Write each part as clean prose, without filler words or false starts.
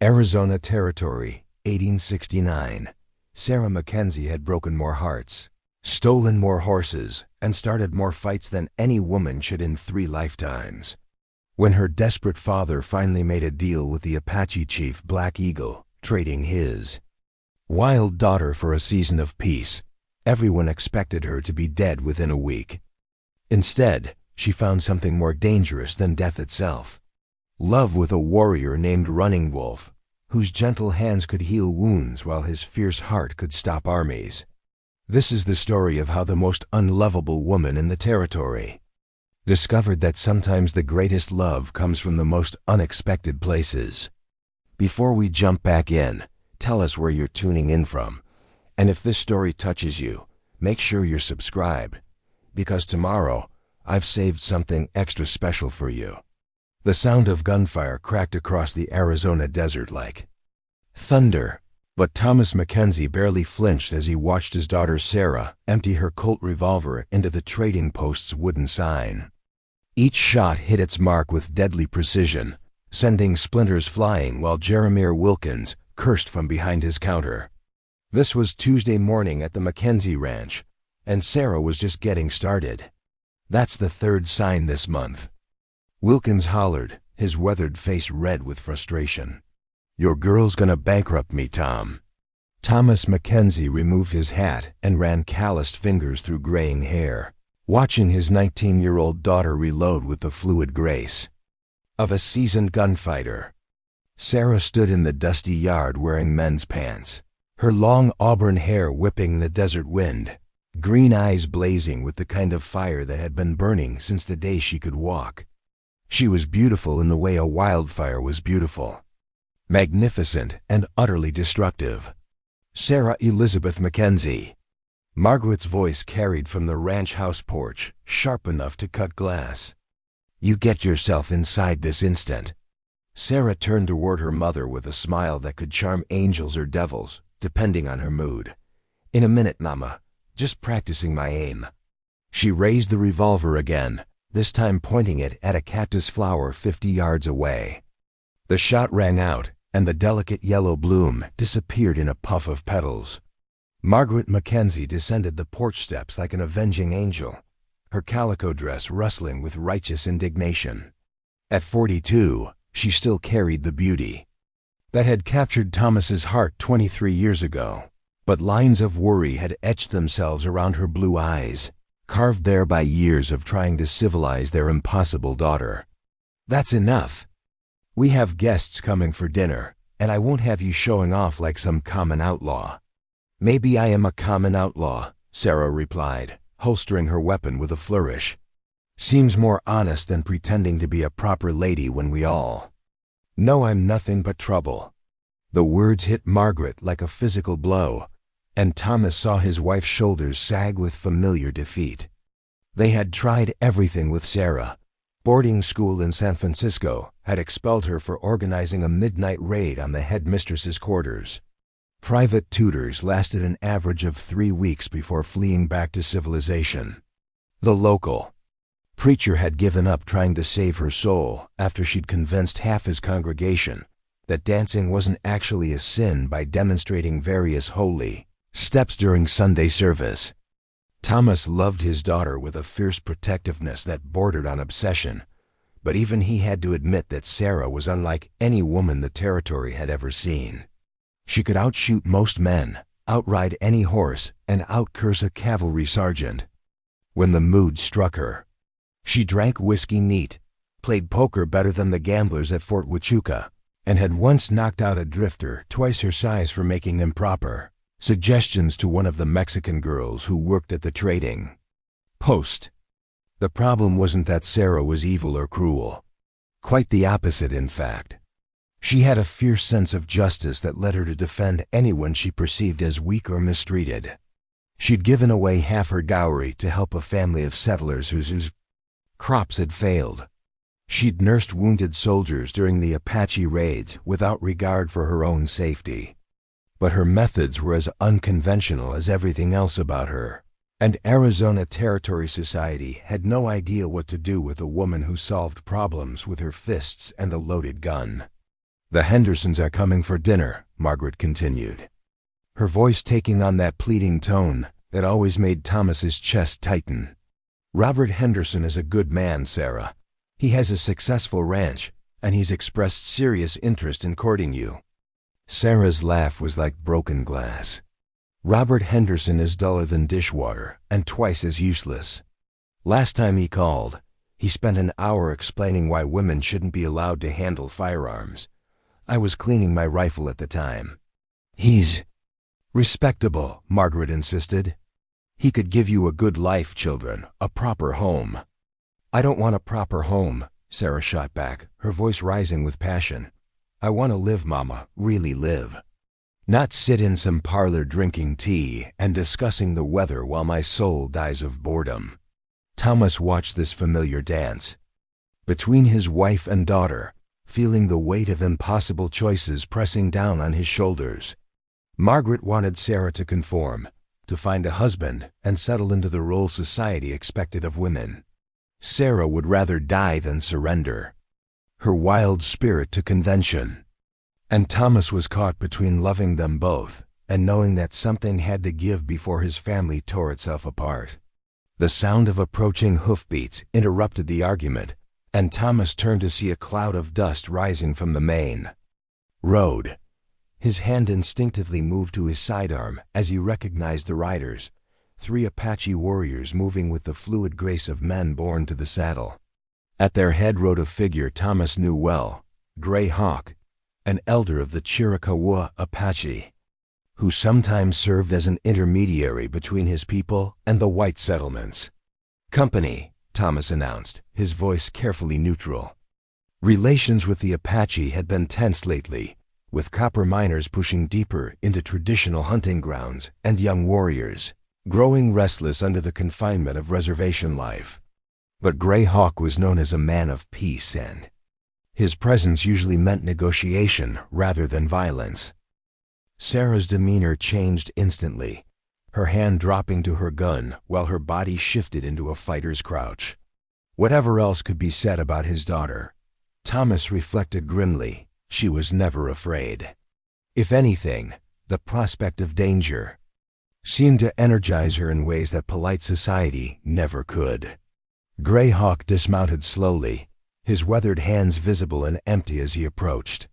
Arizona Territory, 1869. Sarah McKenzie had broken more hearts, stolen more horses, and started more fights than any woman should in 3 lifetimes. When her desperate father finally made a deal with the Apache chief Black Eagle, trading his wild daughter for a season of peace, everyone expected her to be dead within a week. Instead, she found something more dangerous than death itself. Love with a warrior named Running Wolf, whose gentle hands could heal wounds while his fierce heart could stop armies. This is the story of how the most unlovable woman in the territory discovered that sometimes the greatest love comes from the most unexpected places. Before we jump back in, tell us where you're tuning in from. And if this story touches you, make sure you're subscribed, because tomorrow I've saved something extra special for you. The sound of gunfire cracked across the Arizona desert like thunder, but Thomas McKenzie barely flinched as he watched his daughter Sarah empty her Colt revolver into the trading post's wooden sign. Each shot hit its mark with deadly precision, sending splinters flying while Jeremiah Wilkins cursed from behind his counter. This was Tuesday morning at the McKenzie ranch, and Sarah was just getting started. That's the 3rd sign this month. Wilkins hollered, his weathered face red with frustration. "Your girl's gonna bankrupt me, Tom." Thomas McKenzie removed his hat and ran calloused fingers through graying hair, watching his 19-year-old daughter reload with the fluid grace of a seasoned gunfighter. Sarah stood in the dusty yard wearing men's pants, her long auburn hair whipping in the desert wind, green eyes blazing with the kind of fire that had been burning since the day she could walk. She was beautiful in the way a wildfire was beautiful. Magnificent and utterly destructive. Sarah Elizabeth McKenzie. Margaret's voice carried from the ranch house porch, sharp enough to cut glass. "You get yourself inside this instant." Sarah turned toward her mother with a smile that could charm angels or devils, depending on her mood. "In a minute, Mama. Just practicing my aim." She raised the revolver again, this time pointing it at a cactus flower 50 yards away. The shot rang out, and the delicate yellow bloom disappeared in a puff of petals. Margaret McKenzie descended the porch steps like an avenging angel, her calico dress rustling with righteous indignation. At 42, she still carried the beauty that had captured Thomas's heart 23 years ago, but lines of worry had etched themselves around her blue eyes, carved there by years of trying to civilize their impossible daughter. "That's enough. We have guests coming for dinner, and I won't have you showing off like some common outlaw." "Maybe I am a common outlaw," Sarah replied, holstering her weapon with a flourish. "Seems more honest than pretending to be a proper lady when we all know I'm nothing but trouble." The words hit Margaret like a physical blow, and Thomas saw his wife's shoulders sag with familiar defeat. They had tried everything with Sarah. Boarding school in San Francisco had expelled her for organizing a midnight raid on the headmistress's quarters. Private tutors lasted an average of 3 weeks before fleeing back to civilization. The local preacher had given up trying to save her soul after she'd convinced half his congregation that dancing wasn't actually a sin by demonstrating various holy steps during Sunday service. Thomas loved his daughter with a fierce protectiveness that bordered on obsession, but even he had to admit that Sarah was unlike any woman the territory had ever seen. She could outshoot most men, outride any horse, and outcurse a cavalry sergeant when the mood struck her. She drank whiskey neat, played poker better than the gamblers at Fort Huachuca, and had once knocked out a drifter twice her size for making improper suggestions to one of the Mexican girls who worked at the trading post. The problem wasn't that Sarah was evil or cruel. Quite the opposite, in fact. She had a fierce sense of justice that led her to defend anyone she perceived as weak or mistreated. She'd given away half her dowry to help a family of settlers whose crops had failed. She'd nursed wounded soldiers during the Apache raids without regard for her own safety. But her methods were as unconventional as everything else about her, and Arizona Territory society had no idea what to do with a woman who solved problems with her fists and a loaded gun. "The Hendersons are coming for dinner," Margaret continued, her voice taking on that pleading tone that always made Thomas's chest tighten. "Robert Henderson is a good man, Sarah. He has a successful ranch, and he's expressed serious interest in courting you." Sarah's laugh was like broken glass. "Robert Henderson is duller than dishwater and twice as useless. Last time he called, he spent an hour explaining why women shouldn't be allowed to handle firearms. I was cleaning my rifle at the time." "He's respectable," Margaret insisted. "He could give you a good life, children, a proper home." "I don't want a proper home," Sarah shot back, her voice rising with passion. "I want to live, Mama, really live. Not sit in some parlor drinking tea and discussing the weather while my soul dies of boredom." Thomas watched this familiar dance. Between his wife and daughter, feeling the weight of impossible choices pressing down on his shoulders. Margaret wanted Sarah to conform, to find a husband and settle into the role society expected of women. Sarah would rather die than surrender, her wild spirit to convention. And Thomas was caught between loving them both and knowing that something had to give before his family tore itself apart. The sound of approaching hoofbeats interrupted the argument, and Thomas turned to see a cloud of dust rising from the main road. His hand instinctively moved to his sidearm as he recognized the riders, 3 Apache warriors moving with the fluid grace of men born to the saddle. At their head rode a figure Thomas knew well, Gray Hawk, an elder of the Chiricahua Apache, who sometimes served as an intermediary between his people and the white settlements. "Company," Thomas announced, his voice carefully neutral. Relations with the Apache had been tense lately, with copper miners pushing deeper into traditional hunting grounds and young warriors growing restless under the confinement of reservation life. But Gray Hawk was known as a man of peace, and his presence usually meant negotiation rather than violence. Sarah's demeanor changed instantly, her hand dropping to her gun while her body shifted into a fighter's crouch. Whatever else could be said about his daughter, Thomas reflected grimly, she was never afraid. If anything, the prospect of danger seemed to energize her in ways that polite society never could. Gray Hawk dismounted slowly, his weathered hands visible and empty as he approached.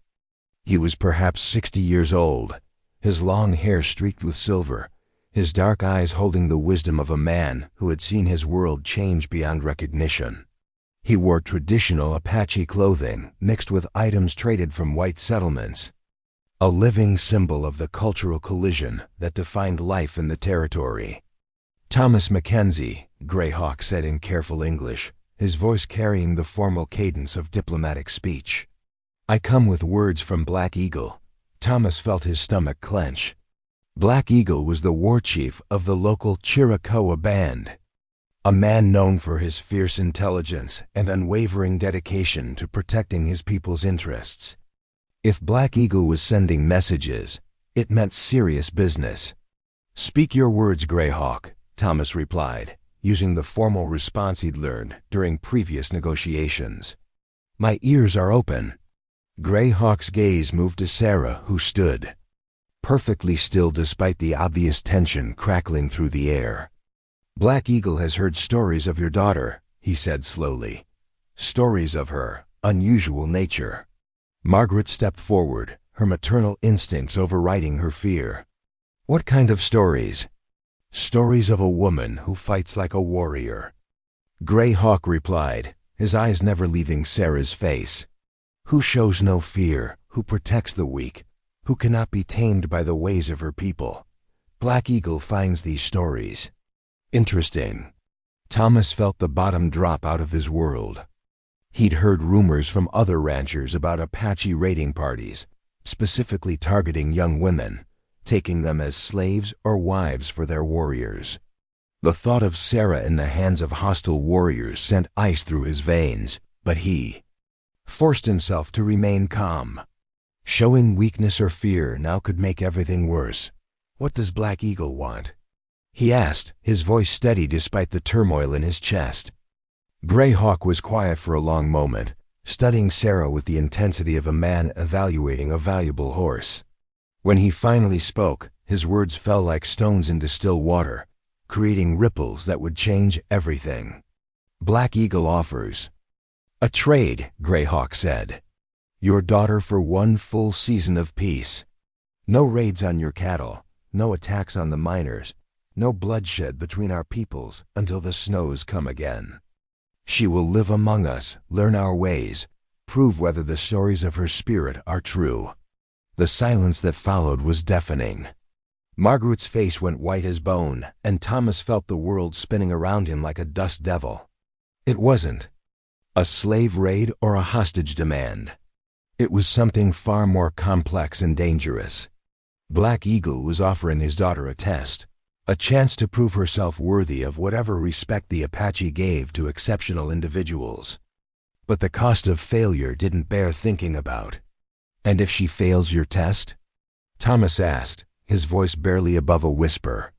He was perhaps 60 years old, his long hair streaked with silver, his dark eyes holding the wisdom of a man who had seen his world change beyond recognition. He wore traditional Apache clothing mixed with items traded from white settlements, a living symbol of the cultural collision that defined life in the territory. "Thomas McKenzie," Gray Hawk said in careful English, his voice carrying the formal cadence of diplomatic speech. "I come with words from Black Eagle." Thomas felt his stomach clench. Black Eagle was the war chief of the local Chiricahua band, a man known for his fierce intelligence and unwavering dedication to protecting his people's interests. If Black Eagle was sending messages, it meant serious business. "Speak your words, Gray Hawk," Thomas replied, using the formal response he'd learned during previous negotiations. "My ears are open." Gray Hawk's gaze moved to Sarah, who stood perfectly still despite the obvious tension crackling through the air. "Black Eagle has heard stories of your daughter," he said slowly. "Stories of her unusual nature." Margaret stepped forward, her maternal instincts overriding her fear. "What kind of stories?" "Stories of a woman who fights like a warrior," Gray Hawk replied, his eyes never leaving Sarah's face. "Who shows no fear, who protects the weak, who cannot be tamed by the ways of her people. Black Eagle finds these stories interesting." Thomas felt the bottom drop out of his world. He'd heard rumors from other ranchers about Apache raiding parties, specifically targeting young women, taking them as slaves or wives for their warriors. The thought of Sarah in the hands of hostile warriors sent ice through his veins, but he forced himself to remain calm. Showing weakness or fear now could make everything worse. "What does Black Eagle want?" he asked, his voice steady despite the turmoil in his chest. Gray Hawk was quiet for a long moment, studying Sarah with the intensity of a man evaluating a valuable horse. When he finally spoke, his words fell like stones into still water, creating ripples that would change everything. Black Eagle offers a trade, Greyhawk said. Your daughter for 1 full season of peace. No raids on your cattle, no attacks on the miners, no bloodshed between our peoples until the snows come again. She will live among us, learn our ways, prove whether the stories of her spirit are true. The silence that followed was deafening. Margaret's face went white as bone, and Thomas felt the world spinning around him like a dust devil. It wasn't a slave raid or a hostage demand. It was something far more complex and dangerous. Black Eagle was offering his daughter a test, a chance to prove herself worthy of whatever respect the Apache gave to exceptional individuals. But the cost of failure didn't bear thinking about. And if she fails your test? Thomas asked, his voice barely above a whisper.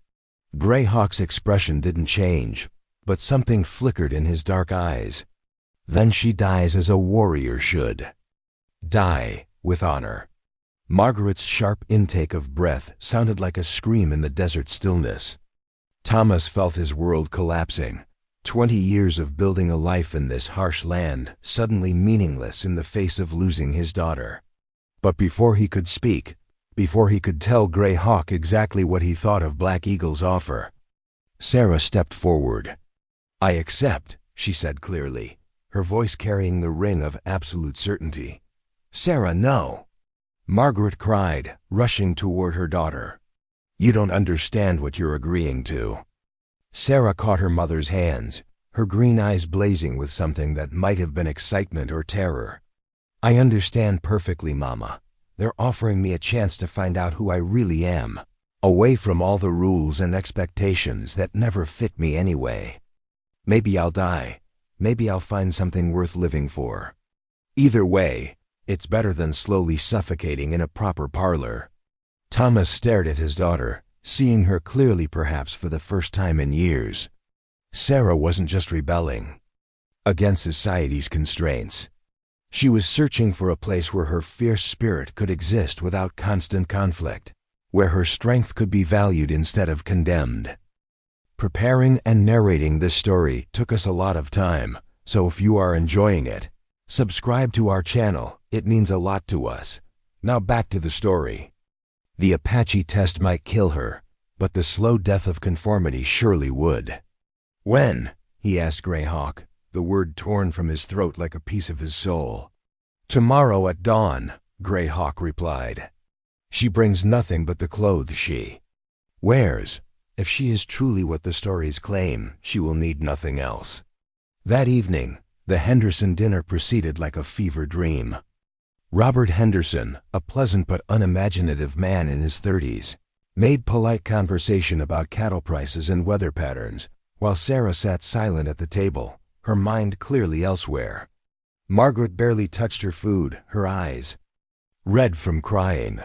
Greyhawk's expression didn't change, but something flickered in his dark eyes. Then she dies as a warrior should. Die with honor. Margaret's sharp intake of breath sounded like a scream in the desert stillness. Thomas felt his world collapsing. 20 years of building a life in this harsh land, suddenly meaningless in the face of losing his daughter. But before he could speak, before he could tell Greyhawk exactly what he thought of Black Eagle's offer, Sarah stepped forward. I accept, she said clearly, her voice carrying the ring of absolute certainty. Sarah, no! Margaret cried, rushing toward her daughter. You don't understand what you're agreeing to. Sarah caught her mother's hands, her green eyes blazing with something that might have been excitement or terror. I understand perfectly, Mama. They're offering me a chance to find out who I really am, away from all the rules and expectations that never fit me anyway. Maybe I'll die. Maybe I'll find something worth living for. Either way, it's better than slowly suffocating in a proper parlor. Thomas stared at his daughter, seeing her clearly perhaps for the first time in years. Sarah wasn't just rebelling against society's constraints. She was searching for a place where her fierce spirit could exist without constant conflict, where her strength could be valued instead of condemned. Preparing and narrating this story took us a lot of time, so if you are enjoying it, subscribe to our channel. It means a lot to us. Now back to the story. The Apache test might kill her, but the slow death of conformity surely would. When? He asked Greyhawk, the word torn from his throat like a piece of his soul. Tomorrow at dawn, Greyhawk replied. She brings nothing but the clothes she wears. If she is truly what the stories claim, she will need nothing else. That evening, the Henderson dinner proceeded like a fever dream. Robert Henderson, a pleasant but unimaginative man in his 30s, made polite conversation about cattle prices and weather patterns, while Sarah sat silent at the table, her mind clearly elsewhere. Margaret barely touched her food, her eyes red from crying.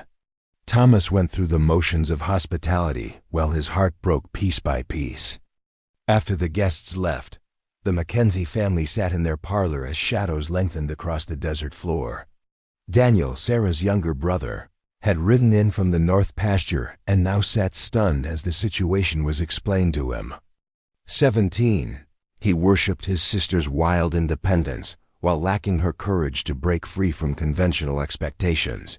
Thomas went through the motions of hospitality while his heart broke piece by piece. After the guests left, the McKenzie family sat in their parlor as shadows lengthened across the desert floor. Daniel, Sarah's younger brother, had ridden in from the north pasture and now sat stunned as the situation was explained to him. 17, he worshipped his sister's wild independence while lacking her courage to break free from conventional expectations.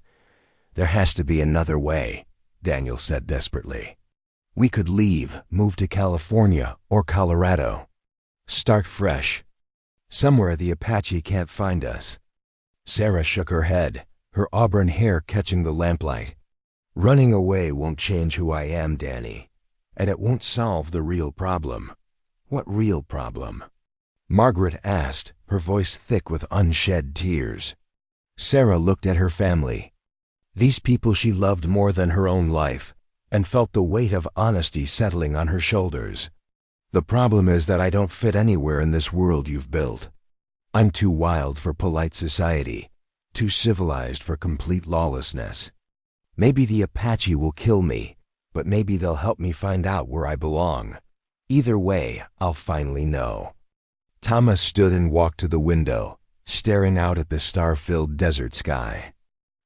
There has to be another way, Daniel said desperately. We could leave, move to California or Colorado. Start fresh. Somewhere the Apache can't find us. Sarah shook her head, her auburn hair catching the lamplight. Running away won't change who I am, Danny, and it won't solve the real problem. What real problem? Margaret asked, her voice thick with unshed tears. Sarah looked at her family. These people she loved more than her own life, and felt the weight of honesty settling on her shoulders. The problem is that I don't fit anywhere in this world you've built. I'm too wild for polite society, too civilized for complete lawlessness. Maybe the Apache will kill me, but maybe they'll help me find out where I belong. Either way, I'll finally know. Thomas stood and walked to the window, staring out at the star-filled desert sky.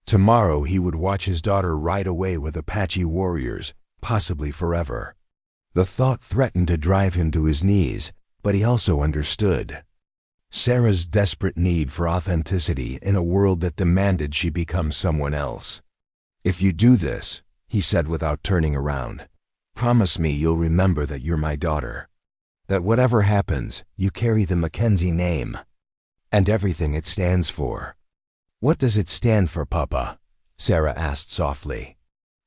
Tomorrow he would watch his daughter ride away with Apache warriors, possibly forever. The thought threatened to drive him to his knees, but he also understood Sarah's desperate need for authenticity in a world that demanded she become someone else. "If you do this," he said without turning around, "promise me you'll remember that you're my daughter. That whatever happens, you carry the McKenzie name and everything it stands for." "What does it stand for, Papa?" Sarah asked softly.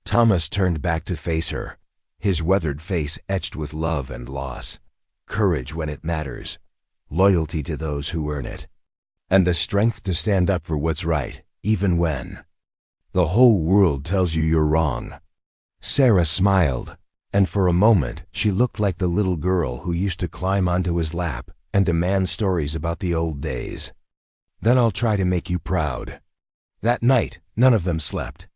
Thomas turned back to face her, his weathered face etched with love and loss, courage when it matters, loyalty to those who earn it, and the strength to stand up for what's right, even when the whole world tells you you're wrong. Sarah smiled, and for a moment she looked like the little girl who used to climb onto his lap and demand stories about the old days. "Then I'll try to make you proud." That night, none of them slept.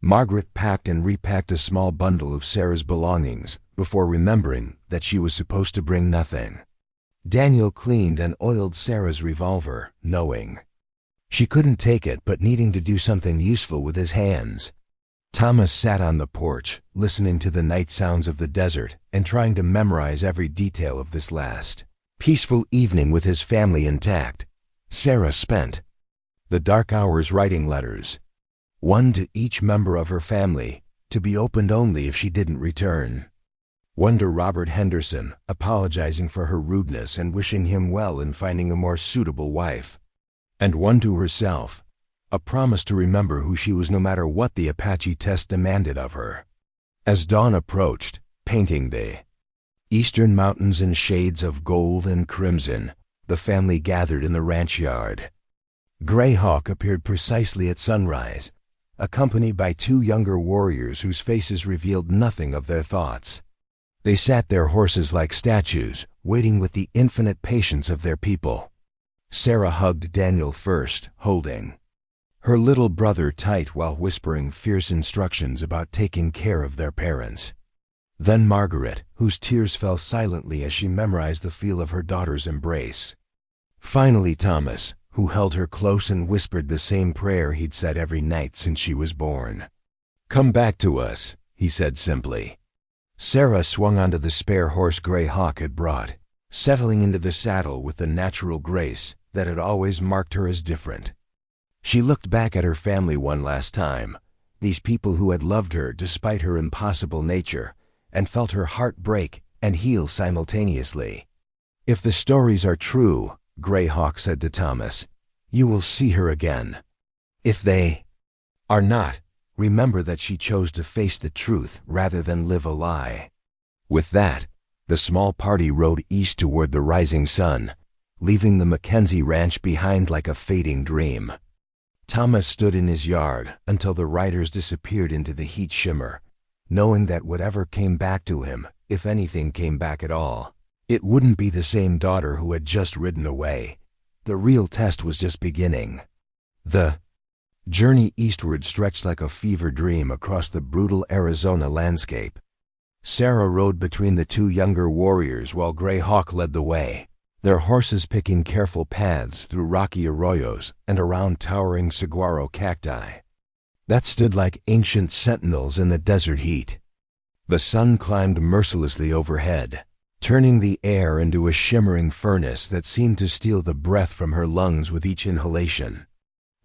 Margaret packed and repacked a small bundle of Sarah's belongings before remembering that she was supposed to bring nothing. Daniel cleaned and oiled Sarah's revolver, knowing she couldn't take it but needing to do something useful with his hands. Thomas sat on the porch, listening to the night sounds of the desert and trying to memorize every detail of this last peaceful evening with his family intact. Sarah spent the dark hours writing letters, one to each member of her family, to be opened only if she didn't return. One to Robert Henderson, apologizing for her rudeness and wishing him well in finding a more suitable wife. And one to herself, a promise to remember who she was no matter what the Apache test demanded of her. As dawn approached, painting the eastern mountains in shades of gold and crimson, the family gathered in the ranch yard. Greyhawk appeared precisely at sunrise, accompanied by two younger warriors whose faces revealed nothing of their thoughts. They sat their horses like statues, waiting with the infinite patience of their people. Sarah hugged Daniel first, holding her little brother tight while whispering fierce instructions about taking care of their parents. Then Margaret, whose tears fell silently as she memorized the feel of her daughter's embrace. Finally Thomas, who held her close and whispered the same prayer he'd said every night since she was born. "Come back to us," he said simply. Sarah swung onto the spare horse Greyhawk had brought, settling into the saddle with the natural grace that had always marked her as different. She looked back at her family one last time, these people who had loved her despite her impossible nature, and felt her heart break and heal simultaneously. "If the stories are true," Greyhawk said to Thomas, "you will see her again. If they are not, remember that she chose to face the truth rather than live a lie." With that, the small party rode east toward the rising sun, leaving the McKenzie ranch behind like a fading dream. Thomas stood in his yard until the riders disappeared into the heat shimmer, knowing that whatever came back to him, if anything came back at all, it wouldn't be the same daughter who had just ridden away. The real test was just beginning. The journey eastward stretched like a fever dream across the brutal Arizona landscape. Sarah rode between the two younger warriors while Greyhawk led the way, their horses picking careful paths through rocky arroyos and around towering saguaro cacti that stood like ancient sentinels in the desert heat. The sun climbed mercilessly overhead, turning the air into a shimmering furnace that seemed to steal the breath from her lungs with each inhalation.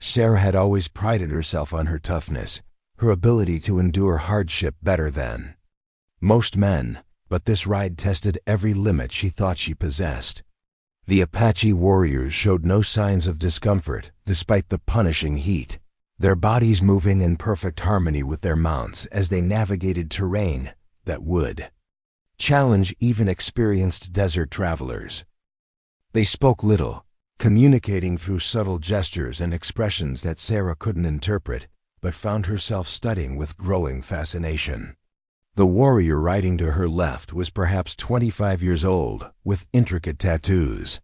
Sarah had always prided herself on her toughness, her ability to endure hardship better than most men, but this ride tested every limit she thought she possessed. The Apache warriors showed no signs of discomfort despite the punishing heat, their bodies moving in perfect harmony with their mounts as they navigated terrain that would challenge even experienced desert travelers. They spoke little, communicating through subtle gestures and expressions that Sarah couldn't interpret, but found herself studying with growing fascination. The warrior riding to her left was perhaps 25 years old, with intricate tattoos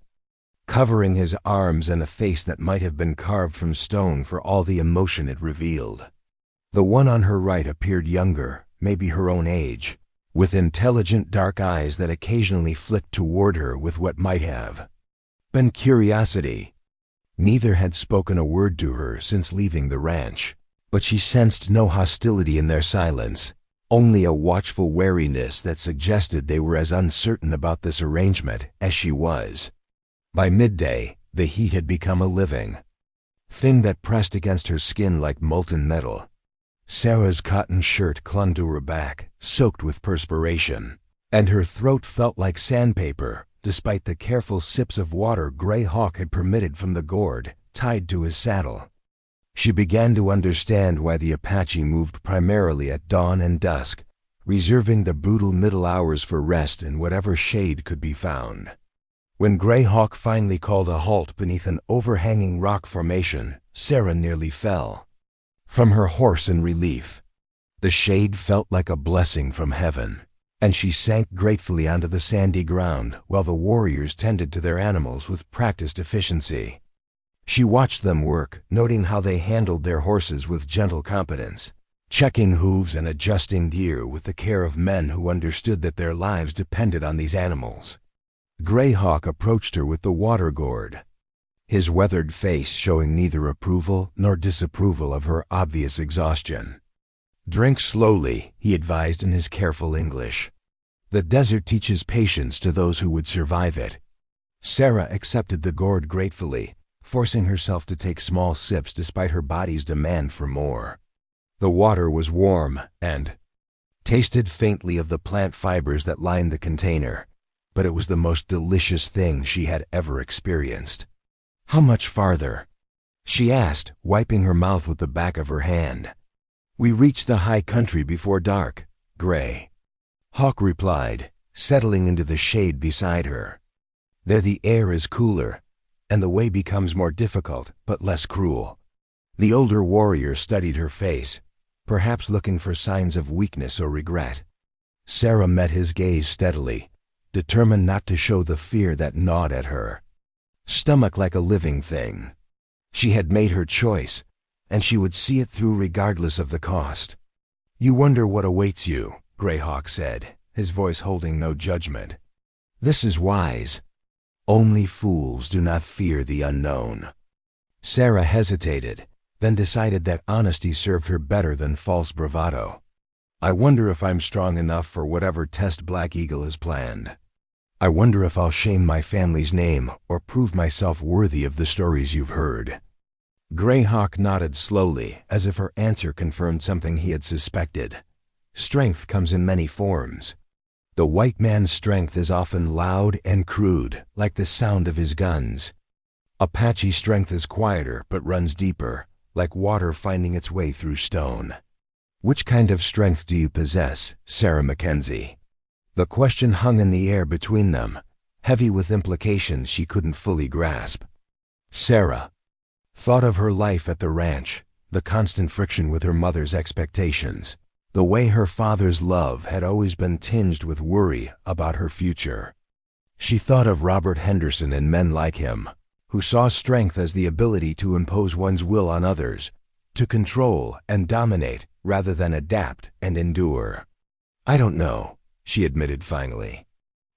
covering his arms and a face that might have been carved from stone for all the emotion it revealed. The one on her right appeared younger, maybe her own age, with intelligent dark eyes that occasionally flicked toward her with what might have been curiosity. Neither had spoken a word to her since leaving the ranch, but she sensed no hostility in their silence, only a watchful wariness that suggested they were as uncertain about this arrangement as she was. By midday, the heat had become a living thing that pressed against her skin like molten metal. Sarah's cotton shirt clung to her back, soaked with perspiration, and her throat felt like sandpaper, despite the careful sips of water Gray Hawk had permitted from the gourd tied to his saddle. She began to understand why the Apache moved primarily at dawn and dusk, reserving the brutal middle hours for rest in whatever shade could be found. When Gray Hawk finally called a halt beneath an overhanging rock formation, Sarah nearly fell from her horse in relief. The shade felt like a blessing from heaven, and she sank gratefully onto the sandy ground while the warriors tended to their animals with practiced efficiency. She watched them work, noting how they handled their horses with gentle competence, checking hooves and adjusting gear with the care of men who understood that their lives depended on these animals. Gray Hawk approached her with the water gourd, his weathered face showing neither approval nor disapproval of her obvious exhaustion. "Drink slowly," he advised in his careful English. "The desert teaches patience to those who would survive it." Sarah accepted the gourd gratefully, forcing herself to take small sips despite her body's demand for more. The water was warm and tasted faintly of the plant fibers that lined the container, but it was the most delicious thing she had ever experienced. "How much farther?" she asked, wiping her mouth with the back of her hand. "We reached the high country before dark," Gray Hawk replied, settling into the shade beside her. "There the air is cooler, and the way becomes more difficult, but less cruel." The older warrior studied her face, perhaps looking for signs of weakness or regret. Sarah met his gaze steadily, determined not to show the fear that gnawed at her stomach like a living thing. She had made her choice, and she would see it through regardless of the cost. "You wonder what awaits you," Gray Hawk said, his voice holding no judgment. "This is wise. Only fools do not fear the unknown." Sarah hesitated, then decided that honesty served her better than false bravado. "I wonder if I'm strong enough for whatever test Black Eagle has planned. I wonder if I'll shame my family's name or prove myself worthy of the stories you've heard." Gray Hawk nodded slowly, as if her answer confirmed something he had suspected. Strength comes in many forms. The white man's strength is often loud and crude, like the sound of his guns. Apache strength is quieter but runs deeper, like water finding its way through stone. "Which kind of strength do you possess, Sarah McKenzie?" The question hung in the air between them, heavy with implications she couldn't fully grasp. Sarah thought of her life at the ranch, the constant friction with her mother's expectations, the way her father's love had always been tinged with worry about her future. She thought of Robert Henderson and men like him, who saw strength as the ability to impose one's will on others, to control and dominate rather than adapt and endure. "I don't know," she admitted finally.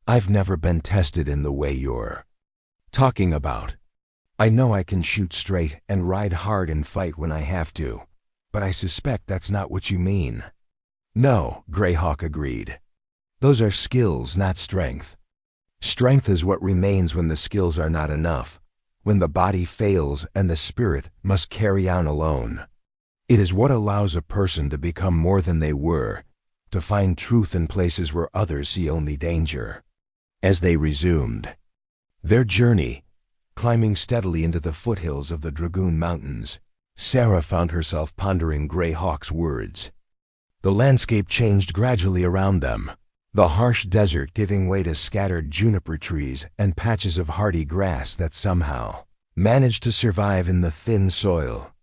"I've never been tested in the way you're talking about. I know I can shoot straight and ride hard and fight when I have to, but I suspect that's not what you mean." "No," Gray Hawk agreed. "Those are skills, not strength. Strength is what remains when the skills are not enough, when the body fails and the spirit must carry on alone. It is what allows a person to become more than they were, to find truth in places where others see only danger." As they resumed their journey, climbing steadily into the foothills of the Dragoon Mountains, Sarah found herself pondering Gray Hawk's words. The landscape changed gradually around them, the harsh desert giving way to scattered juniper trees and patches of hardy grass that somehow managed to survive in the thin soil.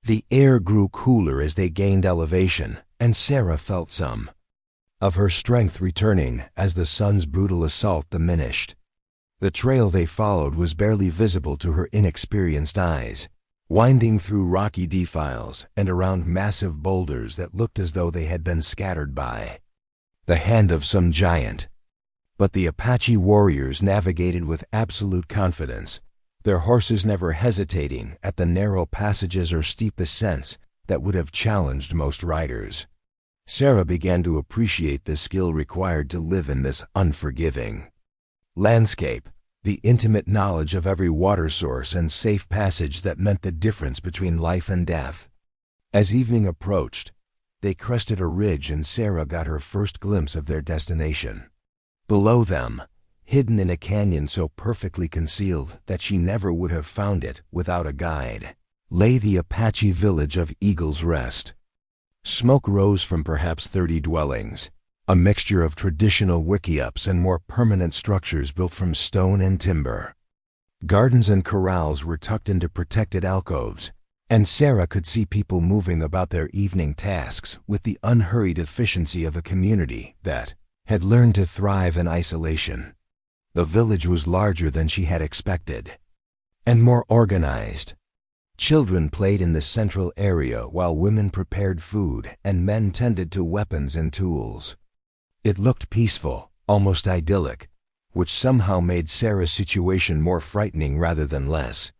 The air grew cooler as they gained elevation, and Sarah felt some of her strength returning as the sun's brutal assault diminished. The trail they followed was barely visible to her inexperienced eyes, winding through rocky defiles and around massive boulders that looked as though they had been scattered by the hand of some giant. But the Apache warriors navigated with absolute confidence, their horses never hesitating at the narrow passages or steep ascents that would have challenged most riders. Sarah began to appreciate the skill required to live in this unforgiving landscape, the intimate knowledge of every water source and safe passage that meant the difference between life and death. As evening approached, they crested a ridge and Sarah got her first glimpse of their destination. Below them, hidden in a canyon so perfectly concealed that she never would have found it without a guide, lay the Apache village of Eagle's Rest. Smoke rose from perhaps 30 dwellings, a mixture of traditional wickiups and more permanent structures built from stone and timber. Gardens and corrals were tucked into protected alcoves, and Sarah could see people moving about their evening tasks with the unhurried efficiency of a community that had learned to thrive in isolation. The village was larger than she had expected, and more organized. Children played in the central area while women prepared food and men tended to weapons and tools. It looked peaceful, almost idyllic, which somehow made Sarah's situation more frightening rather than less.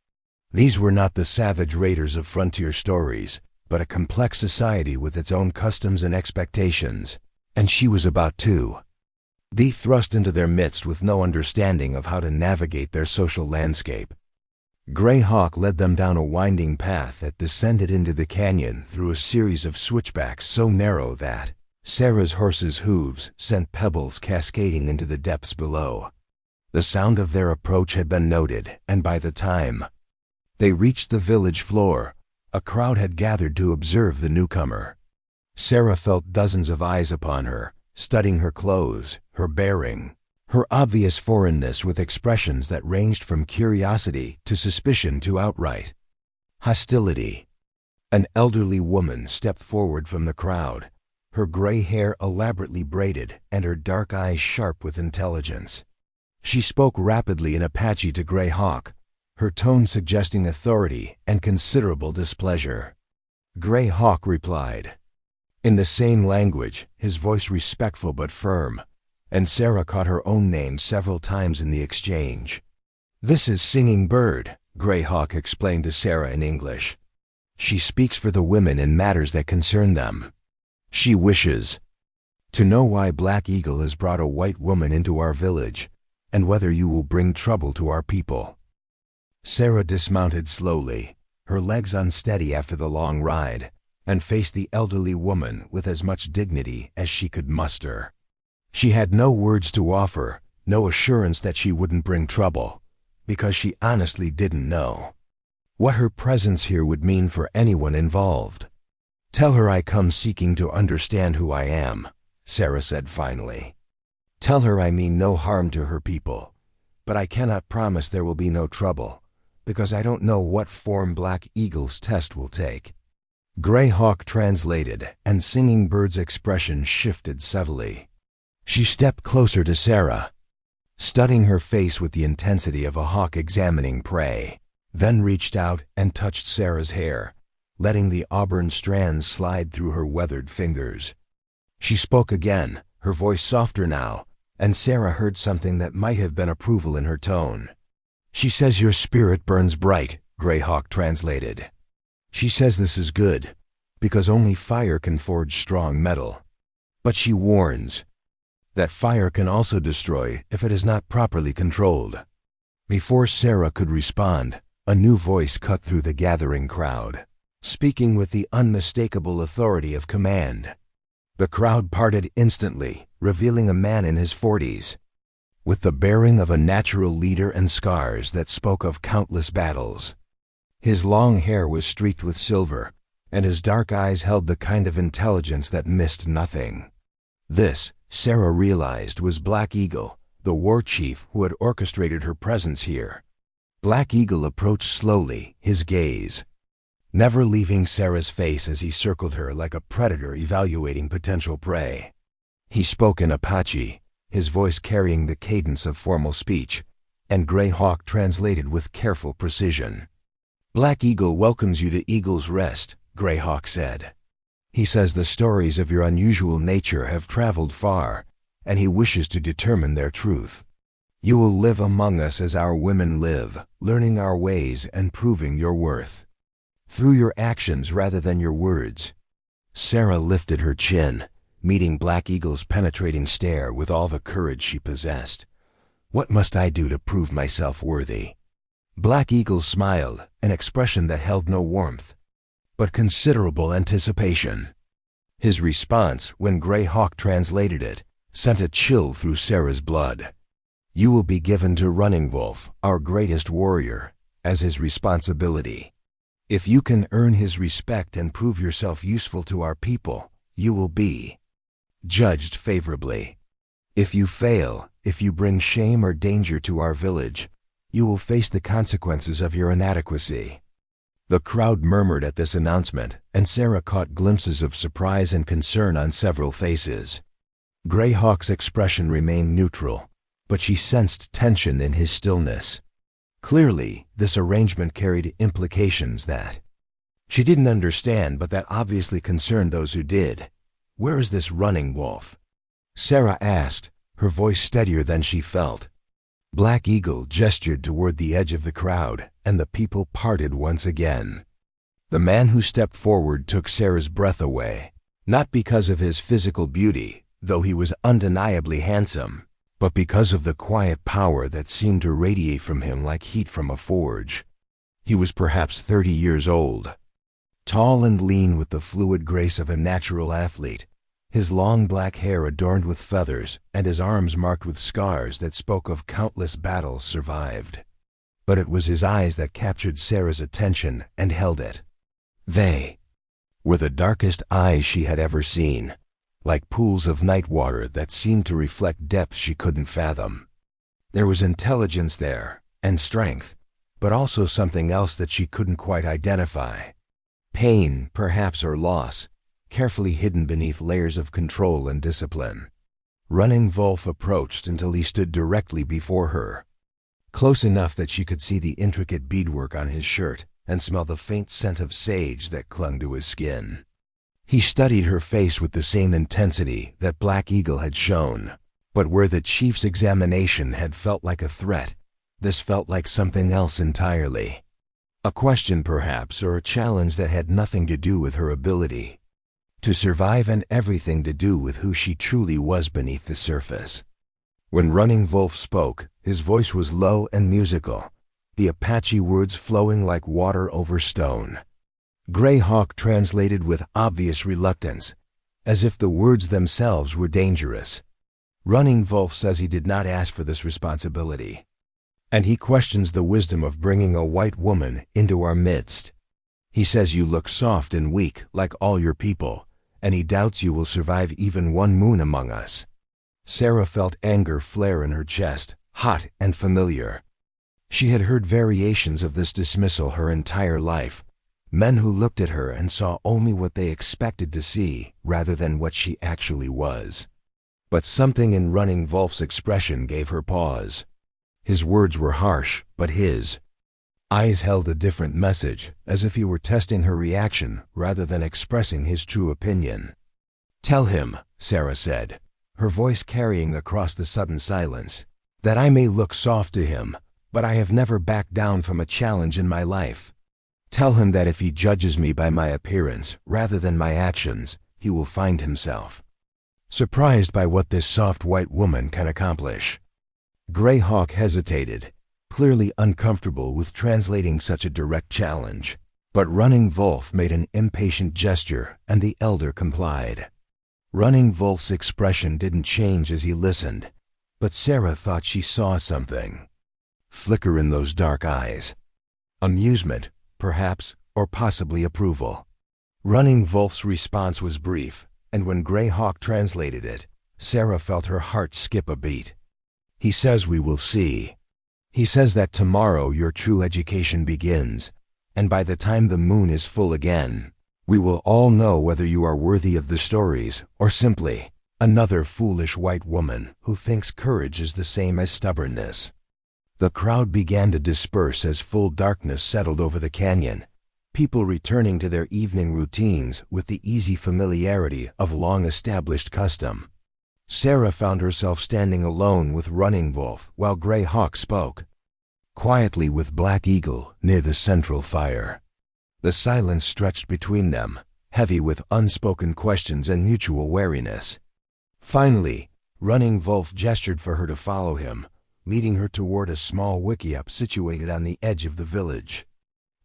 These were not the savage raiders of frontier stories, but a complex society with its own customs and expectations, and she was about to be thrust into their midst with no understanding of how to navigate their social landscape. Gray Hawk led them down a winding path that descended into the canyon through a series of switchbacks so narrow that Sarah's horse's hooves sent pebbles cascading into the depths below. The sound of their approach had been noted, and by the time they reached the village floor, a crowd had gathered to observe the newcomer. Sarah felt dozens of eyes upon her, studying her clothes, her bearing, her obvious foreignness with expressions that ranged from curiosity to suspicion to outright hostility. An elderly woman stepped forward from the crowd, her gray hair elaborately braided and her dark eyes sharp with intelligence. She spoke rapidly in Apache to Gray Hawk, her tone suggesting authority and considerable displeasure. Gray Hawk replied in the same language, his voice respectful but firm, and Sarah caught her own name several times in the exchange. "This is Singing Bird," Gray Hawk explained to Sarah in English. "She speaks for the women in matters that concern them. She wishes to know why Black Eagle has brought a white woman into our village, and whether you will bring trouble to our people." Sarah dismounted slowly, her legs unsteady after the long ride, and faced the elderly woman with as much dignity as she could muster. She had no words to offer, no assurance that she wouldn't bring trouble, because she honestly didn't know what her presence here would mean for anyone involved. "Tell her I come seeking to understand who I am," Sarah said finally. "Tell her I mean no harm to her people, but I cannot promise there will be no trouble, because I don't know what form Black Eagle's test will take." Gray Hawk translated, and Singing Bird's expression shifted subtly. She stepped closer to Sarah, studying her face with the intensity of a hawk examining prey, then reached out and touched Sarah's hair, letting the auburn strands slide through her weathered fingers. She spoke again, her voice softer now, and Sarah heard something that might have been approval in her tone. "She says your spirit burns bright," Gray Hawk translated. "She says this is good, because only fire can forge strong metal. But she warns that fire can also destroy if it is not properly controlled." Before Sarah could respond, a new voice cut through the gathering crowd, speaking with the unmistakable authority of command. The crowd parted instantly, revealing a man in his 40s, with the bearing of a natural leader and scars that spoke of countless battles. His long hair was streaked with silver, and his dark eyes held the kind of intelligence that missed nothing. This, Sarah realized, was Black Eagle, the war chief who had orchestrated her presence here. Black Eagle approached slowly, his gaze never leaving Sarah's face as he circled her like a predator evaluating potential prey. He spoke in Apache, his voice carrying the cadence of formal speech, and Gray Hawk translated with careful precision. "Black Eagle welcomes you to Eagle's Rest," Gray Hawk said. "He says the stories of your unusual nature have traveled far, and he wishes to determine their truth. You will live among us as our women live, learning our ways and proving your worth. Through your actions rather than your words. Sarah lifted her chin, meeting Black Eagle's penetrating stare with all the courage she possessed. What must I do to prove myself worthy? Black Eagle smiled, an expression that held no warmth, but considerable anticipation. His response, when Grey Hawk translated it, sent a chill through Sarah's blood. You will be given to Running Wolf, our greatest warrior, as his responsibility. If you can earn his respect and prove yourself useful to our people, you will be judged favorably. If you fail, if you bring shame or danger to our village, you will face the consequences of your inadequacy. The crowd murmured at this announcement, and Sarah caught glimpses of surprise and concern on several faces. Grey Hawk's expression remained neutral, but she sensed tension in his stillness. Clearly, this arrangement carried implications that she didn't understand, but that obviously concerned those who did. Where is this Running Wolf? Sarah asked, her voice steadier than she felt. Black Eagle gestured toward the edge of the crowd, and the people parted once again. The man who stepped forward took Sarah's breath away, not because of his physical beauty, though he was undeniably handsome, but because of the quiet power that seemed to radiate from him like heat from a forge. He was perhaps 30 years old. Tall and lean with the fluid grace of a natural athlete, his long black hair adorned with feathers and his arms marked with scars that spoke of countless battles survived. But it was his eyes that captured Sarah's attention and held it. They were the darkest eyes she had ever seen, like pools of night water that seemed to reflect depths she couldn't fathom. There was intelligence there, and strength, but also something else that she couldn't quite identify. Pain, perhaps, or loss, carefully hidden beneath layers of control and discipline. Running Wolf approached until he stood directly before her, close enough that she could see the intricate beadwork on his shirt and smell the faint scent of sage that clung to his skin. He studied her face with the same intensity that Black Eagle had shown, but where the chief's examination had felt like a threat, this felt like something else entirely. A question perhaps, or a challenge that had nothing to do with her ability to survive and everything to do with who she truly was beneath the surface. When Running Wolf spoke, his voice was low and musical, the Apache words flowing like water over stone. Grey Hawk translated with obvious reluctance, as if the words themselves were dangerous. Running Wolf says he did not ask for this responsibility, and he questions the wisdom of bringing a white woman into our midst. He says you look soft and weak like all your people, and he doubts you will survive even one moon among us. Sarah felt anger flare in her chest, hot and familiar. She had heard variations of this dismissal her entire life, men who looked at her and saw only what they expected to see rather than what she actually was. But something in Running Wolf's expression gave her pause. His words were harsh, but his eyes held a different message, as if he were testing her reaction rather than expressing his true opinion. "Tell him," Sarah said, her voice carrying across the sudden silence, "that I may look soft to him, but I have never backed down from a challenge in my life. Tell him that if he judges me by my appearance rather than my actions, he will find himself surprised by what this soft white woman can accomplish." Grey Hawk hesitated, clearly uncomfortable with translating such a direct challenge, but Running Wolf made an impatient gesture and the elder complied. Running Wolf's expression didn't change as he listened, but Sarah thought she saw something flicker in those dark eyes. Amusement, perhaps, or possibly approval. Running Wolf's response was brief, and when Grey Hawk translated it, Sarah felt her heart skip a beat. "He says we will see. He says that tomorrow your true education begins, and by the time the moon is full again, we will all know whether you are worthy of the stories or simply another foolish white woman who thinks courage is the same as stubbornness." The crowd began to disperse as full darkness settled over the canyon, people returning to their evening routines with the easy familiarity of long-established custom. Sarah found herself standing alone with Running Wolf while Grey Hawk spoke, quietly with Black Eagle near the central fire. The silence stretched between them, heavy with unspoken questions and mutual wariness. Finally, Running Wolf gestured for her to follow him, leading her toward a small wickiup situated on the edge of the village.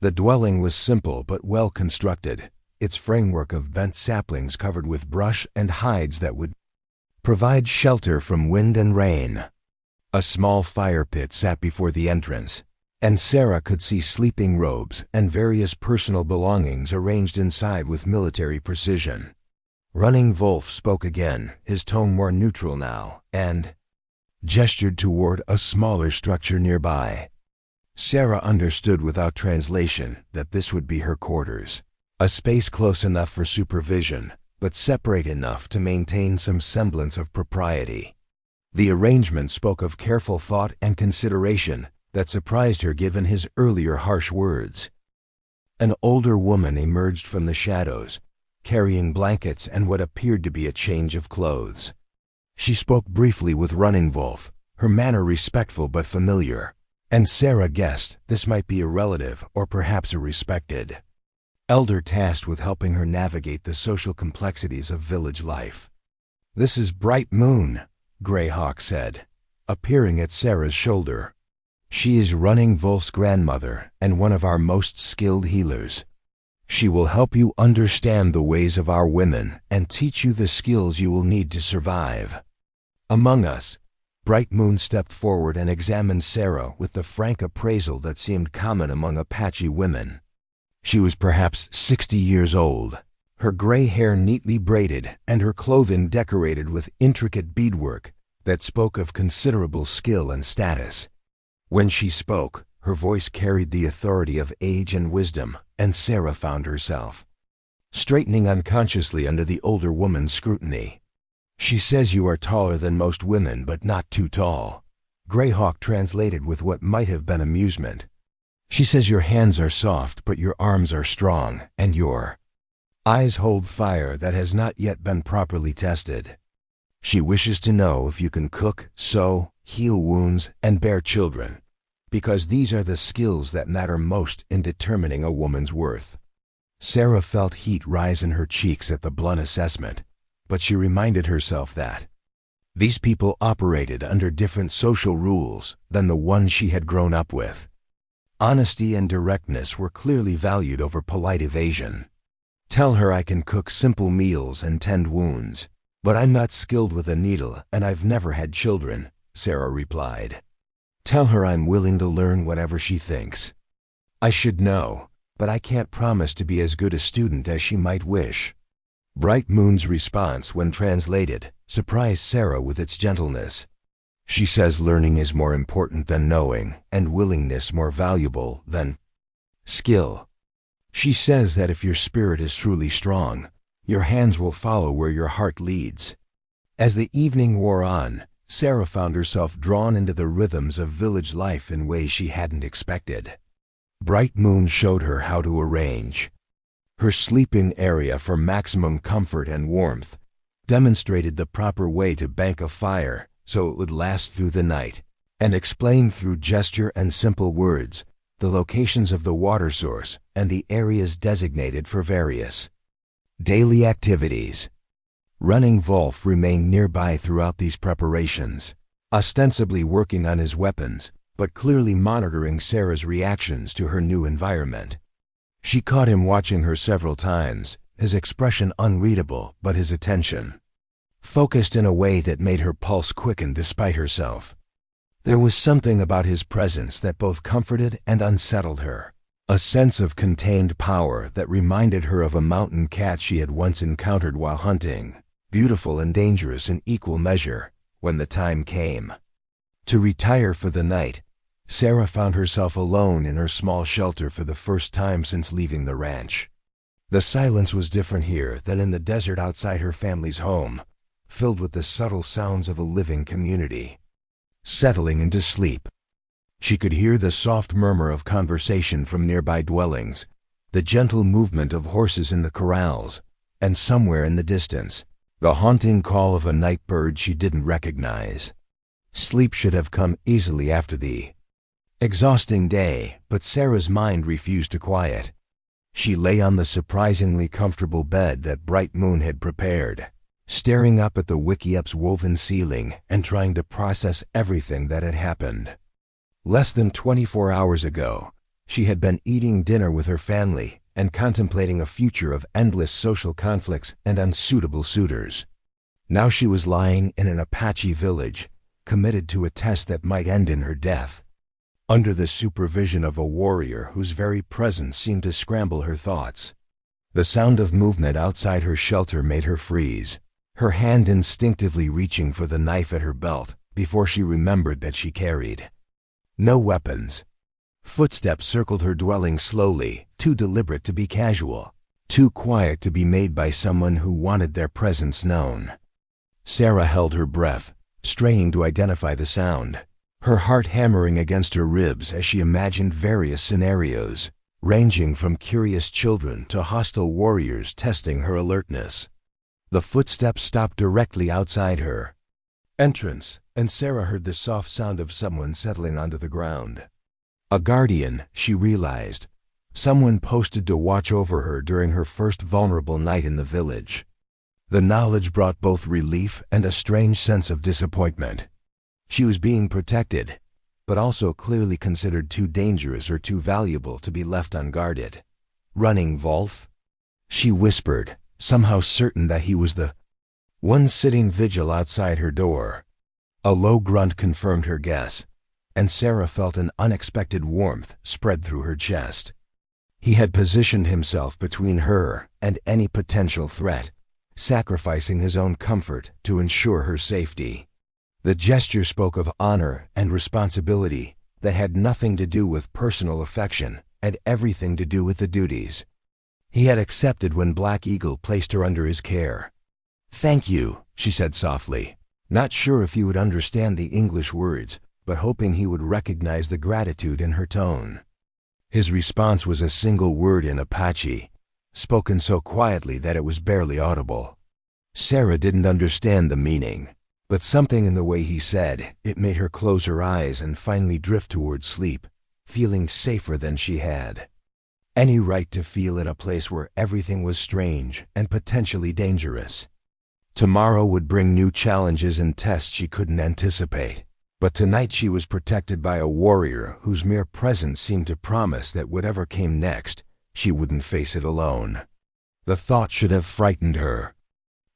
The dwelling was simple but well constructed, its framework of bent saplings covered with brush and hides that would provide shelter from wind and rain. A small fire pit sat before the entrance, and Sarah could see sleeping robes and various personal belongings arranged inside with military precision. Running Wolf spoke again, his tone more neutral now, and gestured toward a smaller structure nearby. Sarah understood without translation that this would be her quarters, a space close enough for supervision, but separate enough to maintain some semblance of propriety. The arrangement spoke of careful thought and consideration that surprised her given his earlier harsh words. An older woman emerged from the shadows, carrying blankets and what appeared to be a change of clothes. She spoke briefly with Running Wolf, her manner respectful but familiar, and Sarah guessed this might be a relative or perhaps a respected elder tasked with helping her navigate the social complexities of village life. "This is Bright Moon," Grey Hawk said, appearing at Sarah's shoulder. "She is Running Wolf's grandmother and one of our most skilled healers. She will help you understand the ways of our women and teach you the skills you will need to survive." Among us, Bright Moon stepped forward and examined Sarah with the frank appraisal that seemed common among Apache women. She was perhaps 60 years old, her gray hair neatly braided and her clothing decorated with intricate beadwork that spoke of considerable skill and status. When she spoke, her voice carried the authority of age and wisdom, and Sarah found herself straightening unconsciously under the older woman's scrutiny. "She says you are taller than most women, but not too tall," Grey Hawk translated with what might have been amusement. "She says your hands are soft, but your arms are strong, and your eyes hold fire that has not yet been properly tested. She wishes to know if you can cook, sew, heal wounds, and bear children, because these are the skills that matter most in determining a woman's worth." Sarah felt heat rise in her cheeks at the blunt assessment, but she reminded herself that these people operated under different social rules than the ones she had grown up with. Honesty and directness were clearly valued over polite evasion. "Tell her I can cook simple meals and tend wounds, but I'm not skilled with a needle and I've never had children," Sarah replied. "Tell her I'm willing to learn whatever she thinks. I should know, but I can't promise to be as good a student as she might wish." Bright Moon's response, when translated, surprised Sarah with its gentleness. "She says learning is more important than knowing, and willingness more valuable than skill. She says that if your spirit is truly strong, your hands will follow where your heart leads." As the evening wore on, Sarah found herself drawn into the rhythms of village life in ways she hadn't expected. Bright Moon showed her how to arrange her sleeping area for maximum comfort and warmth, demonstrated the proper way to bank a fire so it would last through the night, and explained through gesture and simple words the locations of the water source and the areas designated for various daily activities. Running Wolf remained nearby throughout these preparations, ostensibly working on his weapons, but clearly monitoring Sarah's reactions to her new environment. She caught him watching her several times, his expression unreadable but his attention focused in a way that made her pulse quicken despite herself. There was something about his presence that both comforted and unsettled her, a sense of contained power that reminded her of a mountain cat she had once encountered while hunting, beautiful and dangerous in equal measure, when the time came to retire for the night. Sarah found herself alone in her small shelter for the first time since leaving the ranch. The silence was different here than in the desert outside her family's home, filled with the subtle sounds of a living community. Settling into sleep, she could hear the soft murmur of conversation from nearby dwellings, the gentle movement of horses in the corrals, and somewhere in the distance, the haunting call of a night bird she didn't recognize. Sleep should have come easily after the exhausting day, but Sarah's mind refused to quiet. She lay on the surprisingly comfortable bed that Bright Moon had prepared, staring up at the Wikiup's woven ceiling and trying to process everything that had happened. Less than 24 hours ago, she had been eating dinner with her family and contemplating a future of endless social conflicts and unsuitable suitors. Now she was lying in an Apache village, committed to a test that might end in her death, under the supervision of a warrior whose very presence seemed to scramble her thoughts. The sound of movement outside her shelter made her freeze, her hand instinctively reaching for the knife at her belt before she remembered that she carried no weapons. Footsteps circled her dwelling slowly, too deliberate to be casual, too quiet to be made by someone who wanted their presence known. Sarah held her breath, straining to identify the sound, her heart hammering against her ribs as she imagined various scenarios, ranging from curious children to hostile warriors testing her alertness. The footsteps stopped directly outside her entrance, and Sarah heard the soft sound of someone settling onto the ground. A guardian, she realized, someone posted to watch over her during her first vulnerable night in the village. The knowledge brought both relief and a strange sense of disappointment. She was being protected, but also clearly considered too dangerous or too valuable to be left unguarded. Running Wolf? She whispered, somehow certain that he was the one sitting vigil outside her door. A low grunt confirmed her guess, and Sarah felt an unexpected warmth spread through her chest. He had positioned himself between her and any potential threat, sacrificing his own comfort to ensure her safety. The gesture spoke of honor and responsibility that had nothing to do with personal affection and everything to do with the duties he had accepted when Black Eagle placed her under his care. "Thank you," she said softly, not sure if he would understand the English words, but hoping he would recognize the gratitude in her tone. His response was a single word in Apache, spoken so quietly that it was barely audible. Sarah didn't understand the meaning, but something in the way he said it made her close her eyes and finally drift towards sleep, feeling safer than she had any right to feel in a place where everything was strange and potentially dangerous. Tomorrow would bring new challenges and tests she couldn't anticipate, but tonight she was protected by a warrior whose mere presence seemed to promise that whatever came next, she wouldn't face it alone. The thought should have frightened her.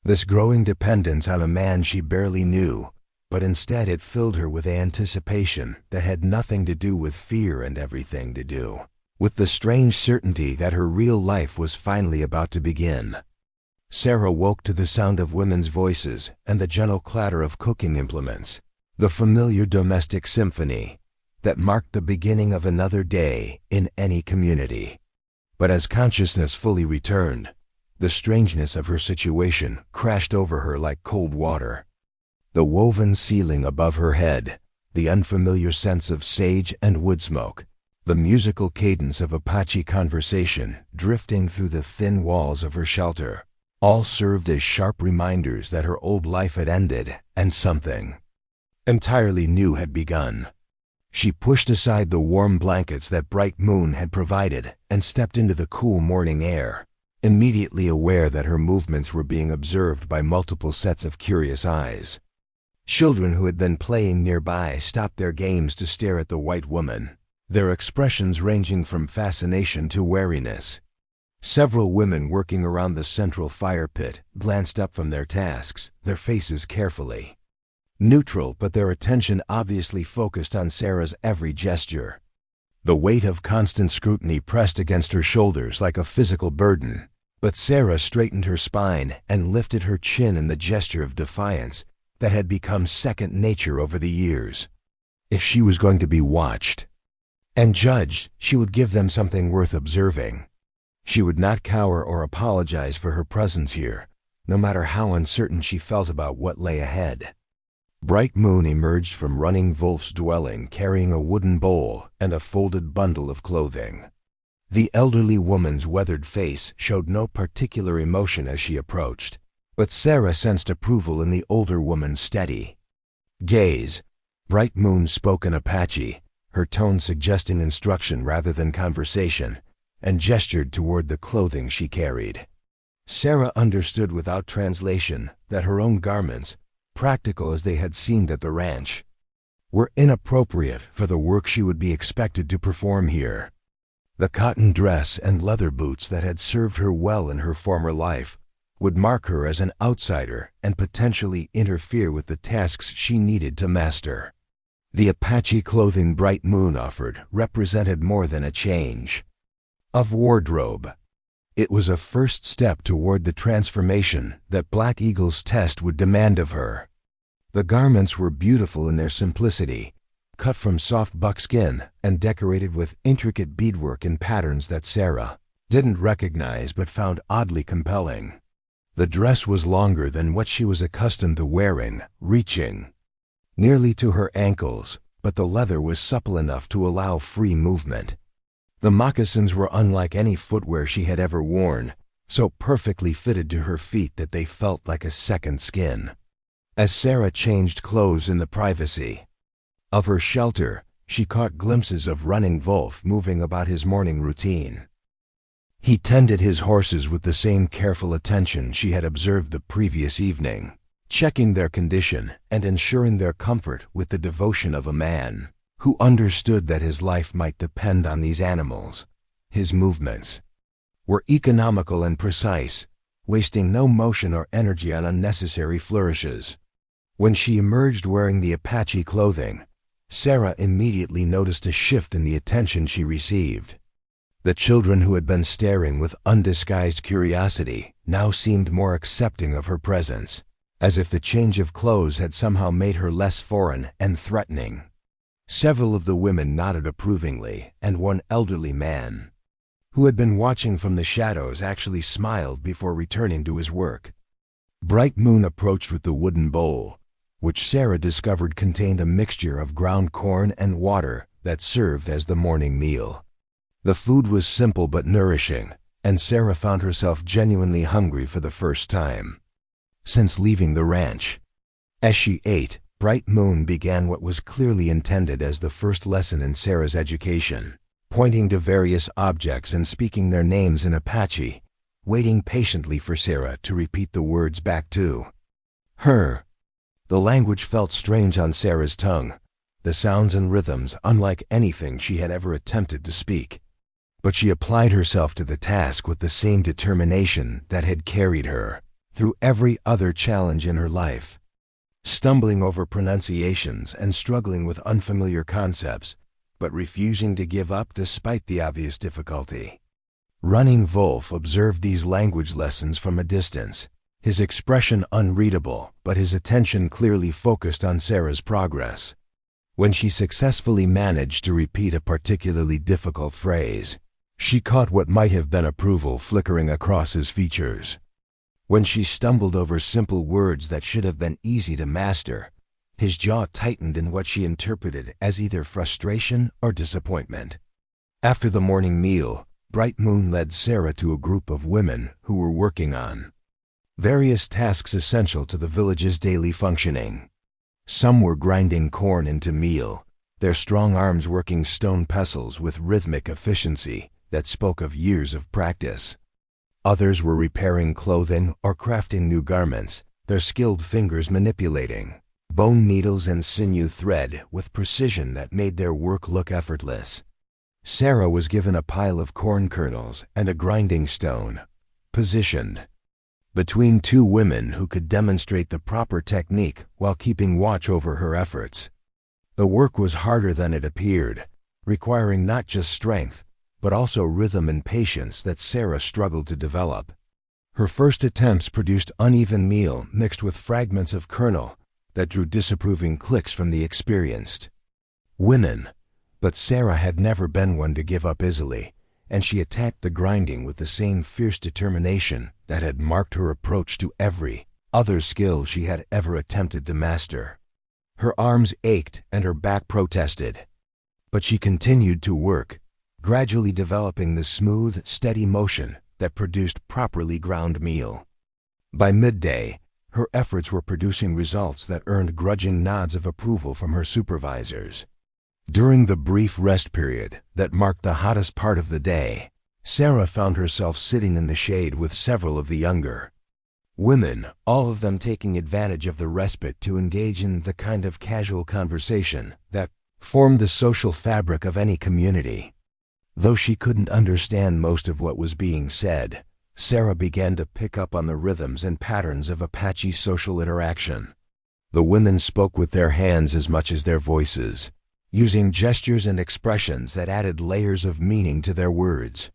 This growing dependence on a man she barely knew, but instead it filled her with anticipation that had nothing to do with fear and everything to do with the strange certainty that her real life was finally about to begin. Sarah woke to the sound of women's voices and the gentle clatter of cooking implements, the familiar domestic symphony that marked the beginning of another day in any community. But as consciousness fully returned, the strangeness of her situation crashed over her like cold water. The woven ceiling above her head, the unfamiliar sense of sage and wood smoke, the musical cadence of Apache conversation drifting through the thin walls of her shelter, all served as sharp reminders that her old life had ended and something entirely new had begun. She pushed aside the warm blankets that Bright Moon had provided and stepped into the cool morning air, immediately aware that her movements were being observed by multiple sets of curious eyes. Children who had been playing nearby stopped their games to stare at the white woman, their expressions ranging from fascination to wariness. Several women working around the central fire pit glanced up from their tasks, their faces carefully neutral, but their attention obviously focused on Sarah's every gesture. The weight of constant scrutiny pressed against her shoulders like a physical burden, but Sarah straightened her spine and lifted her chin in the gesture of defiance that had become second nature over the years. If she was going to be watched and judged, she would give them something worth observing. She would not cower or apologize for her presence here, no matter how uncertain she felt about what lay ahead. Bright Moon emerged from Running Wolf's dwelling carrying a wooden bowl and a folded bundle of clothing. The elderly woman's weathered face showed no particular emotion as she approached, But Sarah sensed approval in the older woman's steady gaze. Bright Moon spoke in Apache, her tone suggesting instruction rather than conversation, and gestured toward the clothing she carried. Sarah understood without translation that her own garments, practical as they had seemed at the ranch, were inappropriate for the work she would be expected to perform here. The cotton dress and leather boots that had served her well in her former life would mark her as an outsider and potentially interfere with the tasks she needed to master. The Apache clothing Bright Moon offered represented more than a change of wardrobe. It was a first step toward the transformation that Black Eagle's test would demand of her. The garments were beautiful in their simplicity, cut from soft buckskin and decorated with intricate beadwork in patterns that Sarah didn't recognize but found oddly compelling. The dress was longer than what she was accustomed to wearing, reaching nearly to her ankles, but the leather was supple enough to allow free movement. The moccasins were unlike any footwear she had ever worn, so perfectly fitted to her feet that they felt like a second skin. As Sarah changed clothes in the privacy of her shelter, she caught glimpses of running Wolf moving about his morning routine. He tended his horses with the same careful attention she had observed the previous evening, checking their condition and ensuring their comfort with the devotion of a man who understood that his life might depend on these animals. His movements were economical and precise, wasting no motion or energy on unnecessary flourishes. When she emerged wearing the Apache clothing, Sarah immediately noticed a shift in the attention she received. The children who had been staring with undisguised curiosity now seemed more accepting of her presence, as if the change of clothes had somehow made her less foreign and threatening. Several of the women nodded approvingly, and one elderly man, who had been watching from the shadows, actually smiled before returning to his work. Bright Moon approached with the wooden bowl, which Sarah discovered contained a mixture of ground corn and water that served as the morning meal. The food was simple but nourishing, and Sarah found herself genuinely hungry for the first time since leaving the ranch. As she ate, Bright Moon began what was clearly intended as the first lesson in Sarah's education, pointing to various objects and speaking their names in Apache, waiting patiently for Sarah to repeat the words back to her. The language felt strange on Sarah's tongue, the sounds and rhythms unlike anything she had ever attempted to speak. But she applied herself to the task with the same determination that had carried her through every other challenge in her life. Stumbling over pronunciations and struggling with unfamiliar concepts, but refusing to give up despite the obvious difficulty. Running Wolf observed these language lessons from a distance, his expression unreadable, but his attention clearly focused on Sarah's progress. When she successfully managed to repeat a particularly difficult phrase, she caught what might have been approval flickering across his features. When she stumbled over simple words that should have been easy to master, his jaw tightened in what she interpreted as either frustration or disappointment. After the morning meal, Bright Moon led Sarah to a group of women who were working on various tasks essential to the village's daily functioning. Some were grinding corn into meal, their strong arms working stone pestles with rhythmic efficiency that spoke of years of practice. Others were repairing clothing or crafting new garments, their skilled fingers manipulating bone needles and sinew thread with precision that made their work look effortless. Sarah was given a pile of corn kernels and a grinding stone, positioned between two women who could demonstrate the proper technique while keeping watch over her efforts. The work was harder than it appeared, requiring not just strength, but also rhythm and patience that Sarah struggled to develop. Her first attempts produced uneven meal mixed with fragments of kernel that drew disapproving clicks from the experienced women. But Sarah had never been one to give up easily, and she attacked the grinding with the same fierce determination that had marked her approach to every other skill she had ever attempted to master. Her arms ached and her back protested, but she continued to work, gradually developing the smooth, steady motion that produced properly ground meal. By midday, her efforts were producing results that earned grudging nods of approval from her supervisors. During the brief rest period that marked the hottest part of the day, Sarah found herself sitting in the shade with several of the younger women, all of them taking advantage of the respite to engage in the kind of casual conversation that formed the social fabric of any community. Though she couldn't understand most of what was being said, Sarah began to pick up on the rhythms and patterns of Apache social interaction. The women spoke with their hands as much as their voices, using gestures and expressions that added layers of meaning to their words.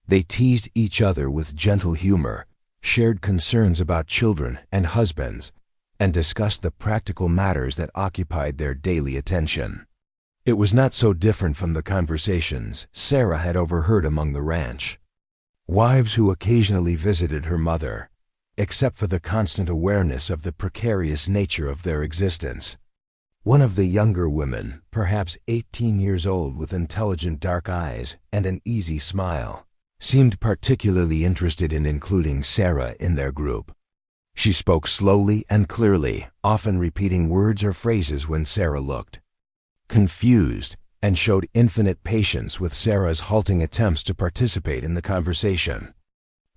They teased each other with gentle humor, shared concerns about children and husbands, and discussed the practical matters that occupied their daily attention. It was not so different from the conversations Sarah had overheard among the ranch wives who occasionally visited her mother, except for the constant awareness of the precarious nature of their existence. One of the younger women, perhaps 18 years old with intelligent dark eyes and an easy smile, seemed particularly interested in including Sarah in their group. She spoke slowly and clearly, often repeating words or phrases when Sarah looked confused, and showed infinite patience with Sarah's halting attempts to participate in the conversation.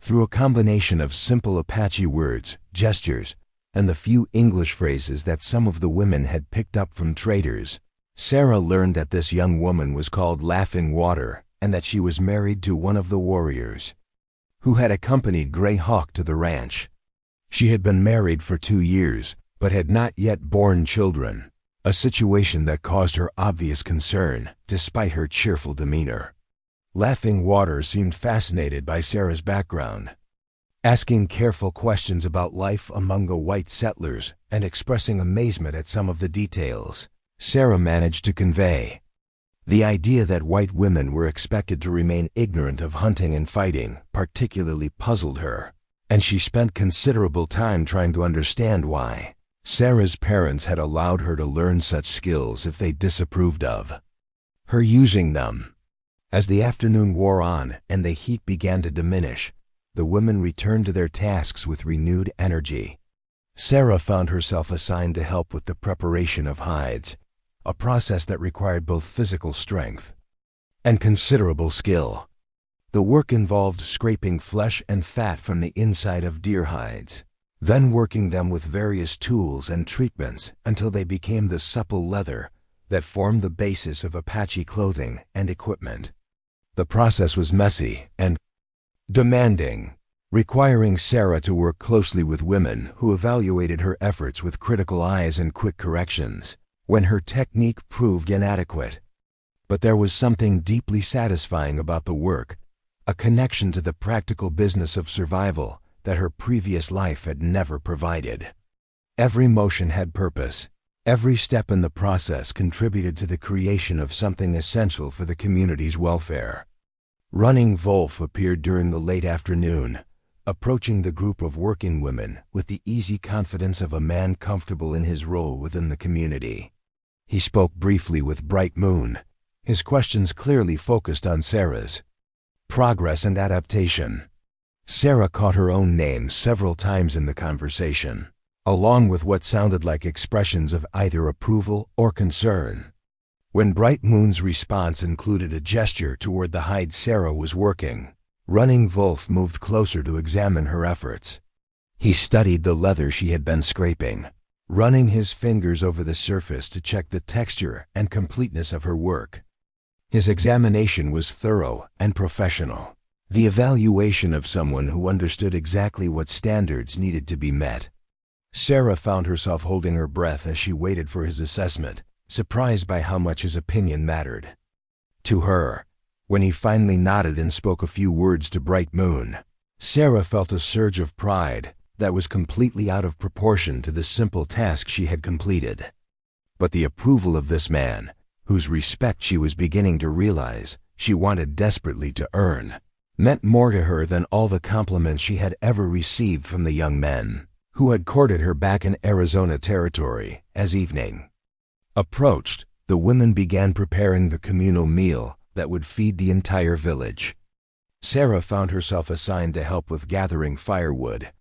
Through a combination of simple Apache words, gestures, and the few English phrases that some of the women had picked up from traders, Sarah learned that this young woman was called Laughing Water and that she was married to one of the warriors who had accompanied Gray Hawk to the ranch. She had been married for 2 years, but had not yet borne children, a situation that caused her obvious concern, despite her cheerful demeanor. Laughing Water seemed fascinated by Sarah's background, asking careful questions about life among the white settlers and expressing amazement at some of the details Sarah managed to convey. The idea that white women were expected to remain ignorant of hunting and fighting particularly puzzled her, and she spent considerable time trying to understand why Sarah's parents had allowed her to learn such skills if they disapproved of her using them. As the afternoon wore on and the heat began to diminish, the women returned to their tasks with renewed energy. Sarah found herself assigned to help with the preparation of hides, a process that required both physical strength and considerable skill. The work involved scraping flesh and fat from the inside of deer hides, then working them with various tools and treatments until they became the supple leather that formed the basis of Apache clothing and equipment. The process was messy and demanding, requiring Sarah to work closely with women who evaluated her efforts with critical eyes and quick corrections when her technique proved inadequate. But there was something deeply satisfying about the work, a connection to the practical business of survival that her previous life had never provided. Every motion had purpose. Every step in the process contributed to the creation of something essential for the community's welfare. Running Wolf appeared during the late afternoon, approaching the group of working women with the easy confidence of a man comfortable in his role within the community. He spoke briefly with Bright Moon, his questions clearly focused on Sarah's progress and adaptation. Sarah caught her own name several times in the conversation, along with what sounded like expressions of either approval or concern. When Bright Moon's response included a gesture toward the hide Sarah was working, Running Wolf moved closer to examine her efforts. He studied the leather she had been scraping, running his fingers over the surface to check the texture and completeness of her work. His examination was thorough and professional, the evaluation of someone who understood exactly what standards needed to be met. Sarah found herself holding her breath as she waited for his assessment, surprised by how much his opinion mattered to her. When he finally nodded and spoke a few words to Bright Moon, Sarah felt a surge of pride that was completely out of proportion to the simple task she had completed. But the approval of this man, whose respect she was beginning to realize she wanted desperately to earn, meant more to her than all the compliments she had ever received from the young men who had courted her back in Arizona territory. As evening approached, the women began preparing the communal meal that would feed the entire village. Sarah found herself assigned to help with gathering firewood,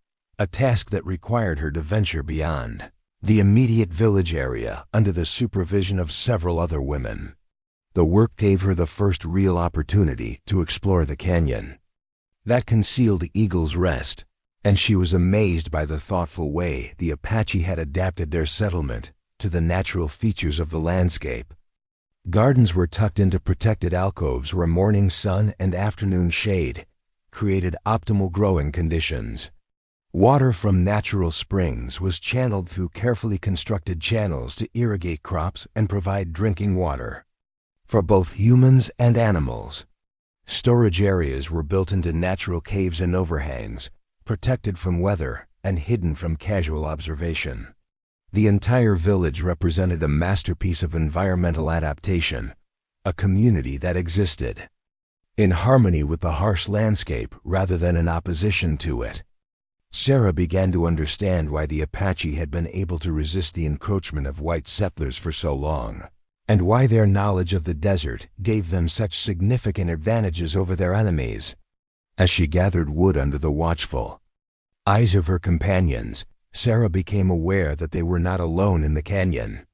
a task that required her to venture beyond the immediate village area under the supervision of several other women. The work gave her the first real opportunity to explore the canyon that concealed Eagle's Rest, and she was amazed by the thoughtful way the Apache had adapted their settlement to the natural features of the landscape. Gardens were tucked into protected alcoves where morning sun and afternoon shade created optimal growing conditions. Water from natural springs was channeled through carefully constructed channels to irrigate crops and provide drinking water for both humans and animals. Storage areas were built into natural caves and overhangs, protected from weather and hidden from casual observation. The entire village represented a masterpiece of environmental adaptation, a community that existed in harmony with the harsh landscape rather than in opposition to it. Sarah began to understand why the Apache had been able to resist the encroachment of white settlers for so long, and why their knowledge of the desert gave them such significant advantages over their enemies. As she gathered wood under the watchful eyes of her companions, Sarah became aware that they were not alone in the canyon.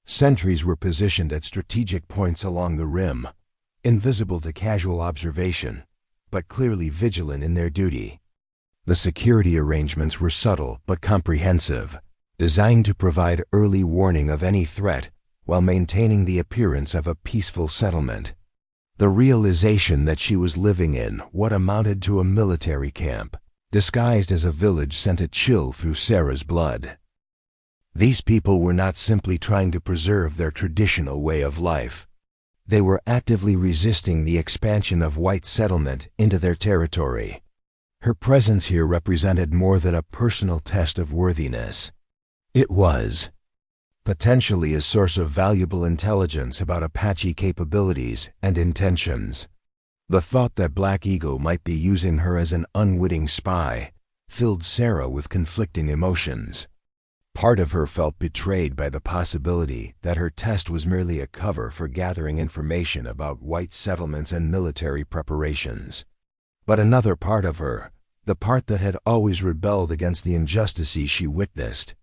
Sentries were positioned at strategic points along the rim, invisible to casual observation, but clearly vigilant in their duty. The security arrangements were subtle but comprehensive, designed to provide early warning of any threat while maintaining the appearance of a peaceful settlement. The realization that she was living in what amounted to a military camp, disguised as a village, sent a chill through Sarah's blood. These people were not simply trying to preserve their traditional way of life. They were actively resisting the expansion of white settlement into their territory. Her presence here represented more than a personal test of worthiness. It was potentially a source of valuable intelligence about Apache capabilities and intentions. The thought that Black Eagle might be using her as an unwitting spy filled Sarah with conflicting emotions. Part of her felt betrayed by the possibility that her test was merely a cover for gathering information about white settlements and military preparations. But another part of her, the part that had always rebelled against the injustices she witnessed,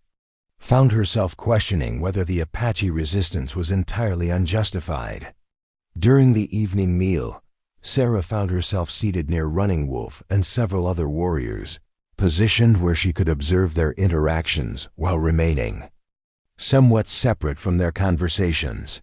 found herself questioning whether the Apache resistance was entirely unjustified. During the evening meal, Sarah found herself seated near Running Wolf and several other warriors, positioned where she could observe their interactions while remaining somewhat separate from their conversations.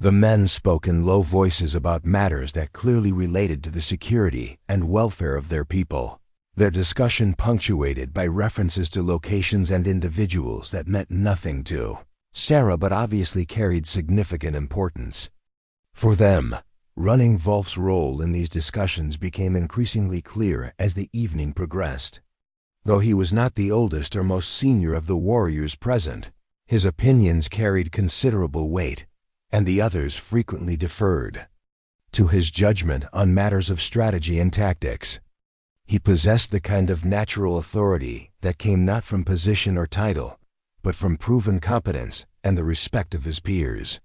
The men spoke in low voices about matters that clearly related to the security and welfare of their people, their discussion punctuated by references to locations and individuals that meant nothing to Sarah but obviously carried significant importance. For them, Running Wolf's role in these discussions became increasingly clear as the evening progressed. Though he was not the oldest or most senior of the warriors present, his opinions carried considerable weight, and the others frequently deferred to his judgment on matters of strategy and tactics. He possessed the kind of natural authority that came not from position or title, but from proven competence and the respect of his peers.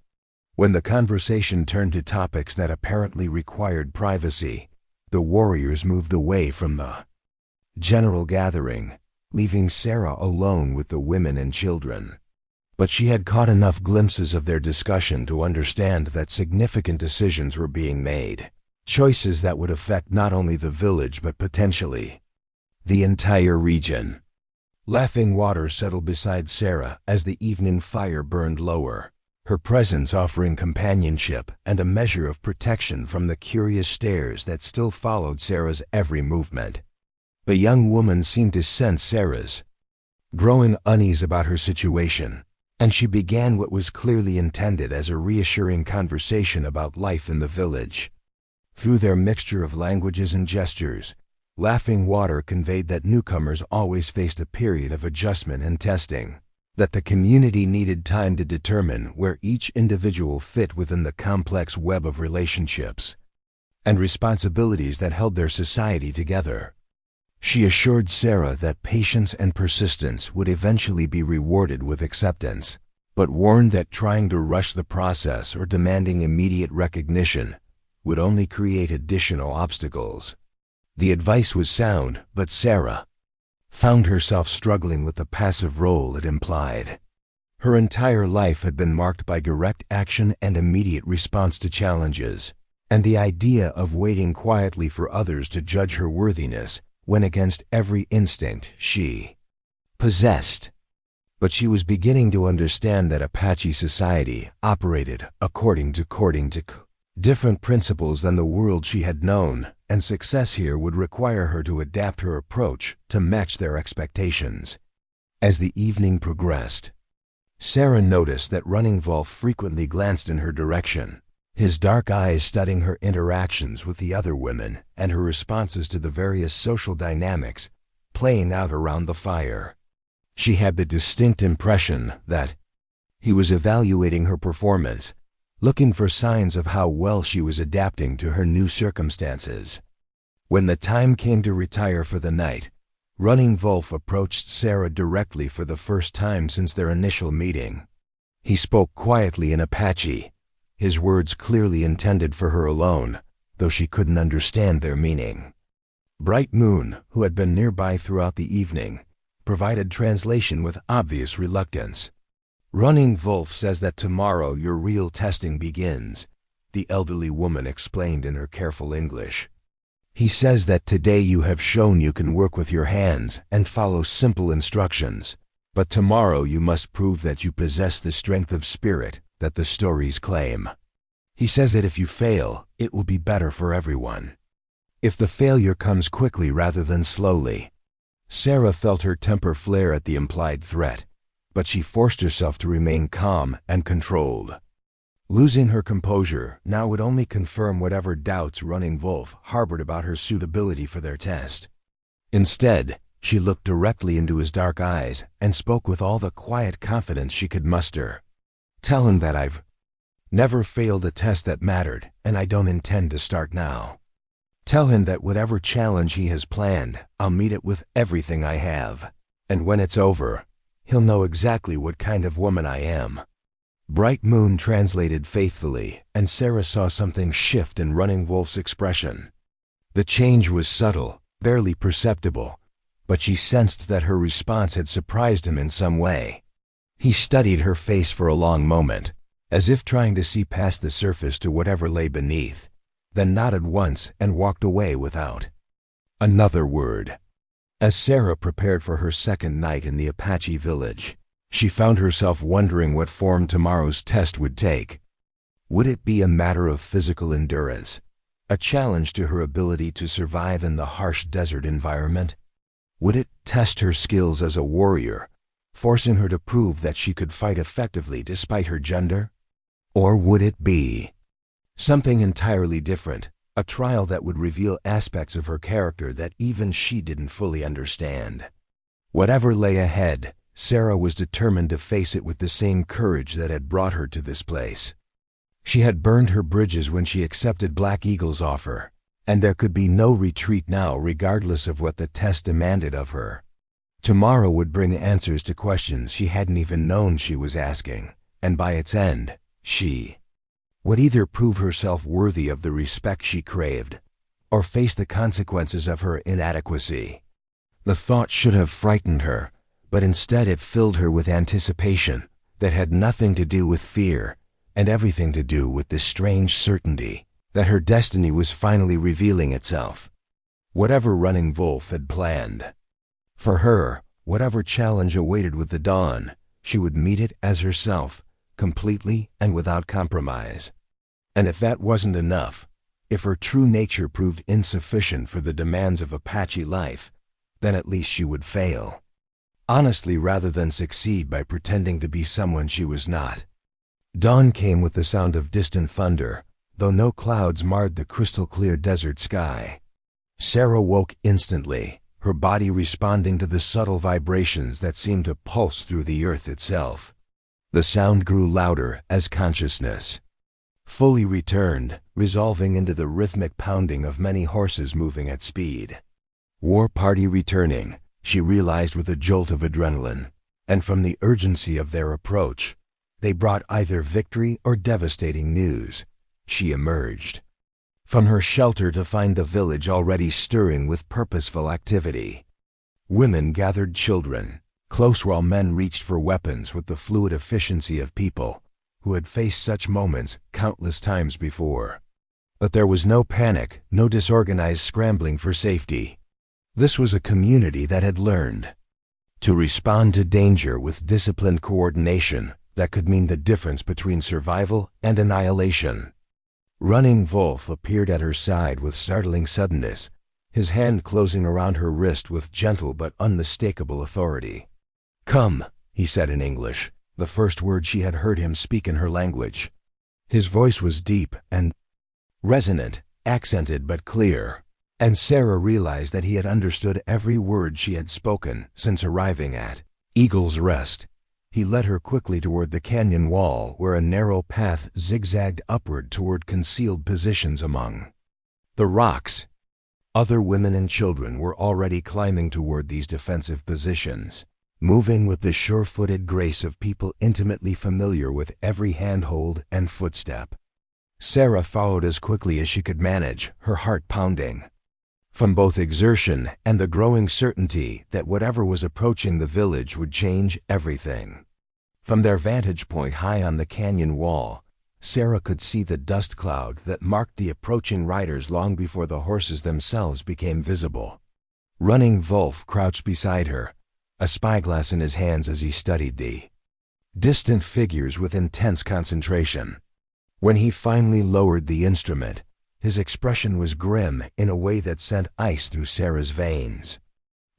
When the conversation turned to topics that apparently required privacy, the warriors moved away from the general gathering, leaving Sarah alone with the women and children. But she had caught enough glimpses of their discussion to understand that significant decisions were being made, choices that would affect not only the village but potentially the entire region. Laughing Water settled beside Sarah as the evening fire burned lower, her presence offering companionship and a measure of protection from the curious stares that still followed Sarah's every movement. The young woman seemed to sense Sarah's growing unease about her situation, and she began what was clearly intended as a reassuring conversation about life in the village. Through their mixture of languages and gestures, Laughing Water conveyed that newcomers always faced a period of adjustment and testing, that the community needed time to determine where each individual fit within the complex web of relationships and responsibilities that held their society together. She assured Sarah that patience and persistence would eventually be rewarded with acceptance, but warned that trying to rush the process or demanding immediate recognition would only create additional obstacles. The advice was sound, but Sarah found herself struggling with the passive role it implied. Her entire life had been marked by direct action and immediate response to challenges, and the idea of waiting quietly for others to judge her worthiness went against every instinct she possessed. But she was beginning to understand that Apache society operated according to different principles than the world she had known, and success here would require her to adapt her approach to match their expectations. As the evening progressed, Sarah noticed that Running Wolf frequently glanced in her direction, his dark eyes studying her interactions with the other women and her responses to the various social dynamics playing out around the fire. She had the distinct impression that he was evaluating her performance, looking for signs of how well she was adapting to her new circumstances. When the time came to retire for the night, Running Wolf approached Sarah directly for the first time since their initial meeting. He spoke quietly in Apache, his words clearly intended for her alone, though she couldn't understand their meaning. Bright Moon, who had been nearby throughout the evening, provided translation with obvious reluctance. "Running Wolf says that tomorrow your real testing begins," the elderly woman explained in her careful English. "He says that today you have shown you can work with your hands and follow simple instructions, but tomorrow you must prove that you possess the strength of spirit that the stories claim. He says that if you fail, it will be better for everyone. If the failure comes quickly rather than slowly." Sarah felt her temper flare at the implied threat, but she forced herself to remain calm and controlled. Losing her composure now would only confirm whatever doubts Running Wolf harbored about her suitability for their test. Instead, she looked directly into his dark eyes and spoke with all the quiet confidence she could muster. "Tell him that I've never failed a test that mattered, and I don't intend to start now. Tell him that whatever challenge he has planned, I'll meet it with everything I have. And when it's over, he'll know exactly what kind of woman I am." Bright Moon translated faithfully, and Sarah saw something shift in Running Wolf's expression. The change was subtle, barely perceptible, but she sensed that her response had surprised him in some way. He studied her face for a long moment, as if trying to see past the surface to whatever lay beneath, then nodded once and walked away without another word. As Sarah prepared for her second night in the Apache village, she found herself wondering what form tomorrow's test would take. Would it be a matter of physical endurance, a challenge to her ability to survive in the harsh desert environment? Would it test her skills as a warrior, forcing her to prove that she could fight effectively despite her gender? Or would it be something entirely different, a trial that would reveal aspects of her character that even she didn't fully understand? Whatever lay ahead, Sarah was determined to face it with the same courage that had brought her to this place. She had burned her bridges when she accepted Black Eagle's offer, and there could be no retreat now regardless of what the test demanded of her. Tomorrow would bring answers to questions she hadn't even known she was asking, and by its end, she would either prove herself worthy of the respect she craved, or face the consequences of her inadequacy. The thought should have frightened her, but instead it filled her with anticipation that had nothing to do with fear and everything to do with the strange certainty that her destiny was finally revealing itself. Whatever Running Wolf had planned for her, whatever challenge awaited with the dawn, she would meet it as herself, completely and without compromise. And if that wasn't enough, if her true nature proved insufficient for the demands of Apache life, then at least she would fail honestly rather than succeed by pretending to be someone she was not. Dawn came with the sound of distant thunder, though no clouds marred the crystal-clear desert sky. Sarah woke instantly, her body responding to the subtle vibrations that seemed to pulse through the earth itself. The sound grew louder as consciousness fully returned, resolving into the rhythmic pounding of many horses moving at speed. War party returning, she realized with a jolt of adrenaline, and from the urgency of their approach, they brought either victory or devastating news. She emerged from her shelter to find the village already stirring with purposeful activity. Women gathered children close while men reached for weapons with the fluid efficiency of people who had faced such moments countless times before. But there was no panic, no disorganized scrambling for safety. This was a community that had learned to respond to danger with disciplined coordination that could mean the difference between survival and annihilation. Running Wolf appeared at her side with startling suddenness, his hand closing around her wrist with gentle but unmistakable authority. "Come," he said in English, the first word she had heard him speak in her language. His voice was deep and resonant, accented but clear, and Sarah realized that he had understood every word she had spoken since arriving at Eagle's Rest. He led her quickly toward the canyon wall where a narrow path zigzagged upward toward concealed positions among the rocks. Other women and children were already climbing toward these defensive positions, moving with the sure-footed grace of people intimately familiar with every handhold and footstep. Sarah followed as quickly as she could manage, her heart pounding from both exertion and the growing certainty that whatever was approaching the village would change everything. From their vantage point high on the canyon wall, Sarah could see the dust cloud that marked the approaching riders long before the horses themselves became visible. Running Wolf crouched beside her, a spyglass in his hands as he studied the distant figures with intense concentration. When he finally lowered the instrument, his expression was grim in a way that sent ice through Sarah's veins.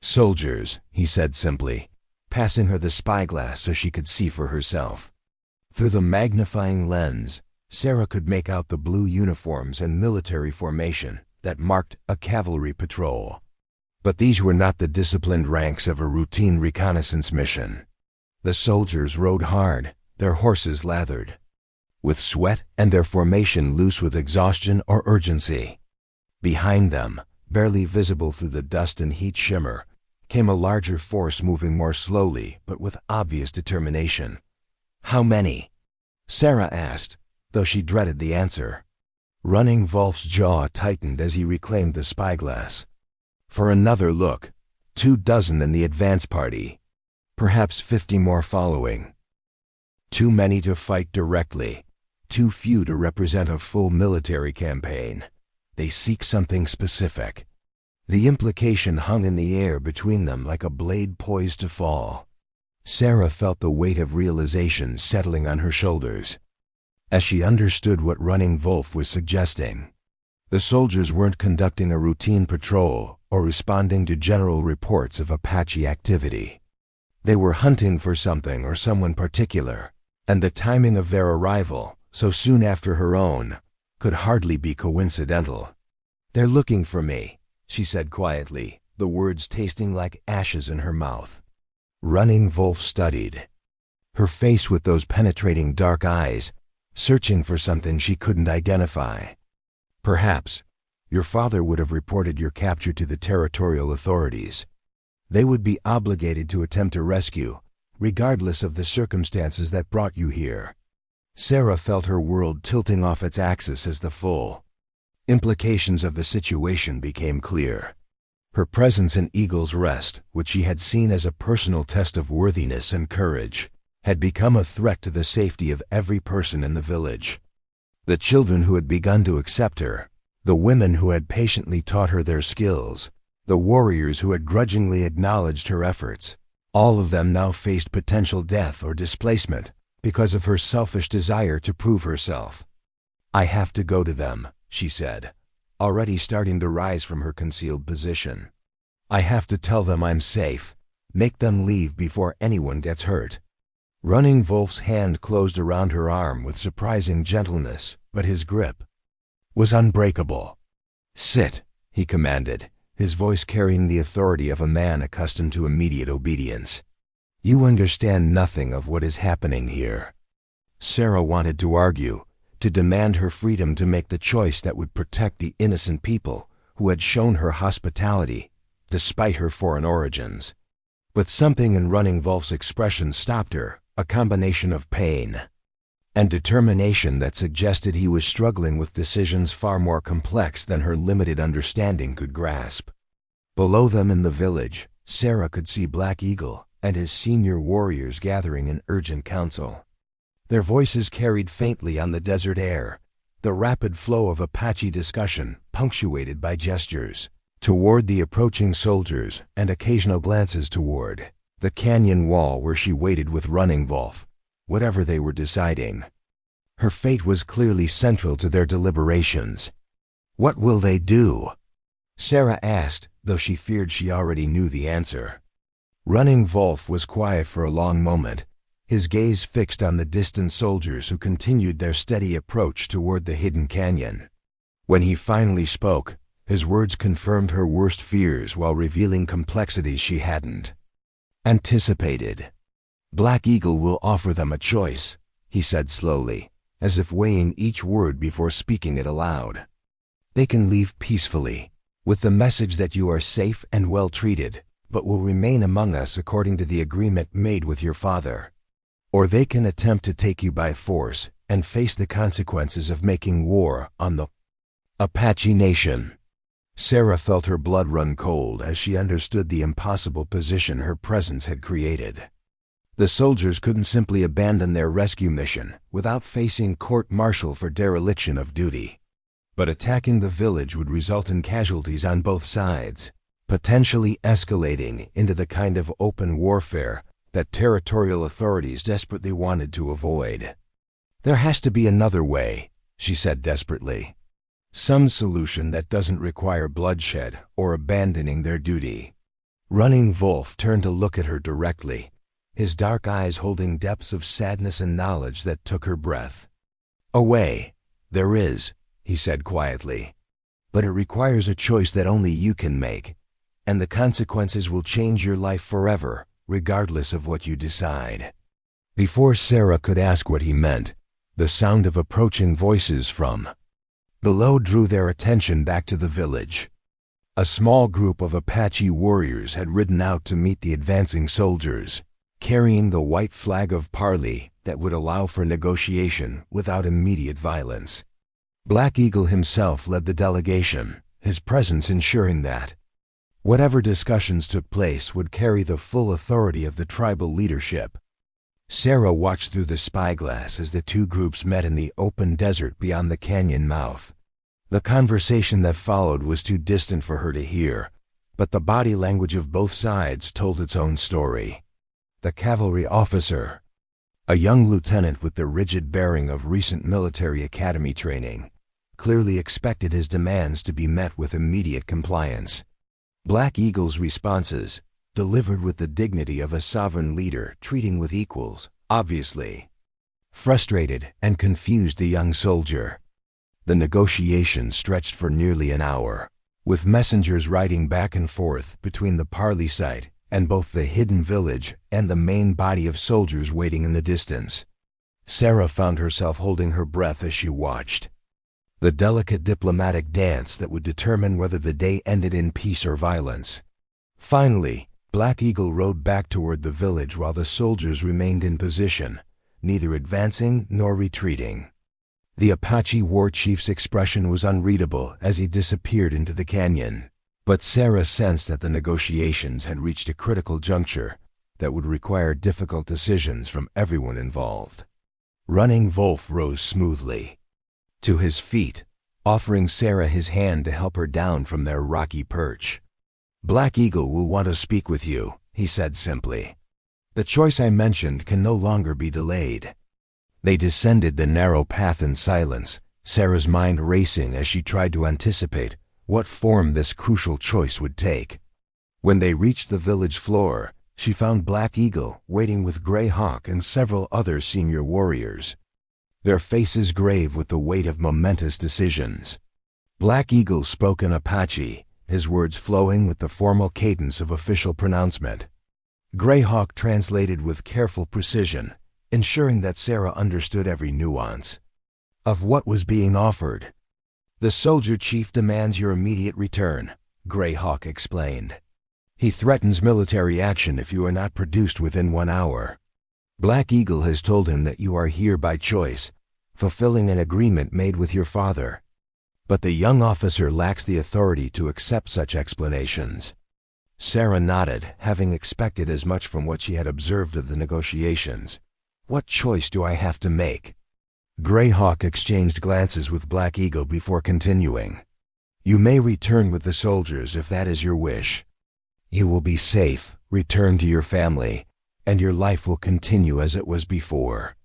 "Soldiers," he said simply, passing her the spyglass so she could see for herself. Through the magnifying lens, Sarah could make out the blue uniforms and military formation that marked a cavalry patrol. But these were not the disciplined ranks of a routine reconnaissance mission. The soldiers rode hard, their horses lathered with sweat and their formation loose with exhaustion or urgency. Behind them, barely visible through the dust and heat shimmer, came a larger force moving more slowly but with obvious determination. "How many?" Sarah asked, though she dreaded the answer. Running Wolf's jaw tightened as he reclaimed the spyglass. For another look, 24 in the advance party, perhaps 50 more following. Too many to fight directly, too few to represent a full military campaign. They seek something specific. The implication hung in the air between them like a blade poised to fall. Sarah felt the weight of realization settling on her shoulders as she understood what Running Wolf was suggesting. The soldiers weren't conducting a routine patrol or responding to general reports of Apache activity. They were hunting for something or someone particular, and the timing of their arrival, so soon after her own, could hardly be coincidental. "They're looking for me," she said quietly, the words tasting like ashes in her mouth. Running Wolf studied her face with those penetrating dark eyes, searching for something she couldn't identify. "Perhaps your father would have reported your capture to the territorial authorities. They would be obligated to attempt a rescue, regardless of the circumstances that brought you here." Sarah felt her world tilting off its axis as the full implications of the situation became clear. Her presence in Eagle's Rest, which she had seen as a personal test of worthiness and courage, had become a threat to the safety of every person in the village. The children who had begun to accept her, the women who had patiently taught her their skills, the warriors who had grudgingly acknowledged her efforts, all of them now faced potential death or displacement because of her selfish desire to prove herself. "I have to go to them," she said, already starting to rise from her concealed position. "I have to tell them I'm safe, make them leave before anyone gets hurt." Running Wolf's hand closed around her arm with surprising gentleness, but his grip was unbreakable. "Sit," he commanded, his voice carrying the authority of a man accustomed to immediate obedience. "You understand nothing of what is happening here." Sarah wanted to argue, to demand her freedom to make the choice that would protect the innocent people who had shown her hospitality, despite her foreign origins. But something in Running Wolf's expression stopped her, a combination of pain and determination that suggested he was struggling with decisions far more complex than her limited understanding could grasp. Below them in the village, Sarah could see Black Eagle and his senior warriors gathering in urgent council. Their voices carried faintly on the desert air, the rapid flow of Apache discussion punctuated by gestures toward the approaching soldiers and occasional glances toward the canyon wall where she waited with Running Wolf, whatever they were deciding. Her fate was clearly central to their deliberations. What will they do? Sarah asked, though she feared she already knew the answer. Running Wolf was quiet for a long moment, his gaze fixed on the distant soldiers who continued their steady approach toward the hidden canyon. When he finally spoke, his words confirmed her worst fears while revealing complexities she hadn't anticipated. Black Eagle will offer them a choice, he said slowly, as if weighing each word before speaking it aloud. They can leave peacefully, with the message that you are safe and well treated, but will remain among us according to the agreement made with your father. Or they can attempt to take you by force and face the consequences of making war on the Apache Nation. Sarah felt her blood run cold as she understood the impossible position her presence had created. The soldiers couldn't simply abandon their rescue mission without facing court-martial for dereliction of duty. But attacking the village would result in casualties on both sides, potentially escalating into the kind of open warfare that territorial authorities desperately wanted to avoid. There has to be another way, she said desperately. Some solution that doesn't require bloodshed or abandoning their duty. Running Wolf turned to look at her directly, his dark eyes holding depths of sadness and knowledge that took her breath. A way, there is, he said quietly. But it requires a choice that only you can make, and the consequences will change your life forever, regardless of what you decide. Before Sarah could ask what he meant, the sound of approaching voices from below drew their attention back to the village. A small group of Apache warriors had ridden out to meet the advancing soldiers, carrying the white flag of parley that would allow for negotiation without immediate violence. Black Eagle himself led the delegation, his presence ensuring that whatever discussions took place would carry the full authority of the tribal leadership. Sarah watched through the spyglass as the two groups met in the open desert beyond the canyon mouth. The conversation that followed was too distant for her to hear, but the body language of both sides told its own story. The cavalry officer, a young lieutenant with the rigid bearing of recent military academy training, clearly expected his demands to be met with immediate compliance. Black Eagle's responses, delivered with the dignity of a sovereign leader treating with equals, obviously frustrated and confused the young soldier. The negotiation stretched for nearly an hour, with messengers riding back and forth between the parley site and both the hidden village and the main body of soldiers waiting in the distance. Sarah found herself holding her breath as she watched. The delicate diplomatic dance that would determine whether the day ended in peace or violence. Finally, Black Eagle rode back toward the village while the soldiers remained in position, neither advancing nor retreating. The Apache war chief's expression was unreadable as he disappeared into the canyon, but Sarah sensed that the negotiations had reached a critical juncture that would require difficult decisions from everyone involved. Running Wolf rose smoothly to his feet, offering Sarah his hand to help her down from their rocky perch. Black Eagle will want to speak with you, he said simply. The choice I mentioned can no longer be delayed. They descended the narrow path in silence, Sarah's mind racing as she tried to anticipate what form this crucial choice would take. When they reached the village floor, she found Black Eagle waiting with Gray Hawk and several other senior warriors, their faces grave with the weight of momentous decisions. Black Eagle spoke in Apache, his words flowing with the formal cadence of official pronouncement. Gray Hawk translated with careful precision, ensuring that Sarah understood every nuance of what was being offered. The soldier chief demands your immediate return, Gray Hawk explained. He threatens military action if you are not produced within 1 hour. Black Eagle has told him that you are here by choice, fulfilling an agreement made with your father. But the young officer lacks the authority to accept such explanations. Sarah nodded, having expected as much from what she had observed of the negotiations. What choice do I have to make? Greyhawk exchanged glances with Black Eagle before continuing. You may return with the soldiers if that is your wish. You will be safe, return to your family, and your life will continue as it was before.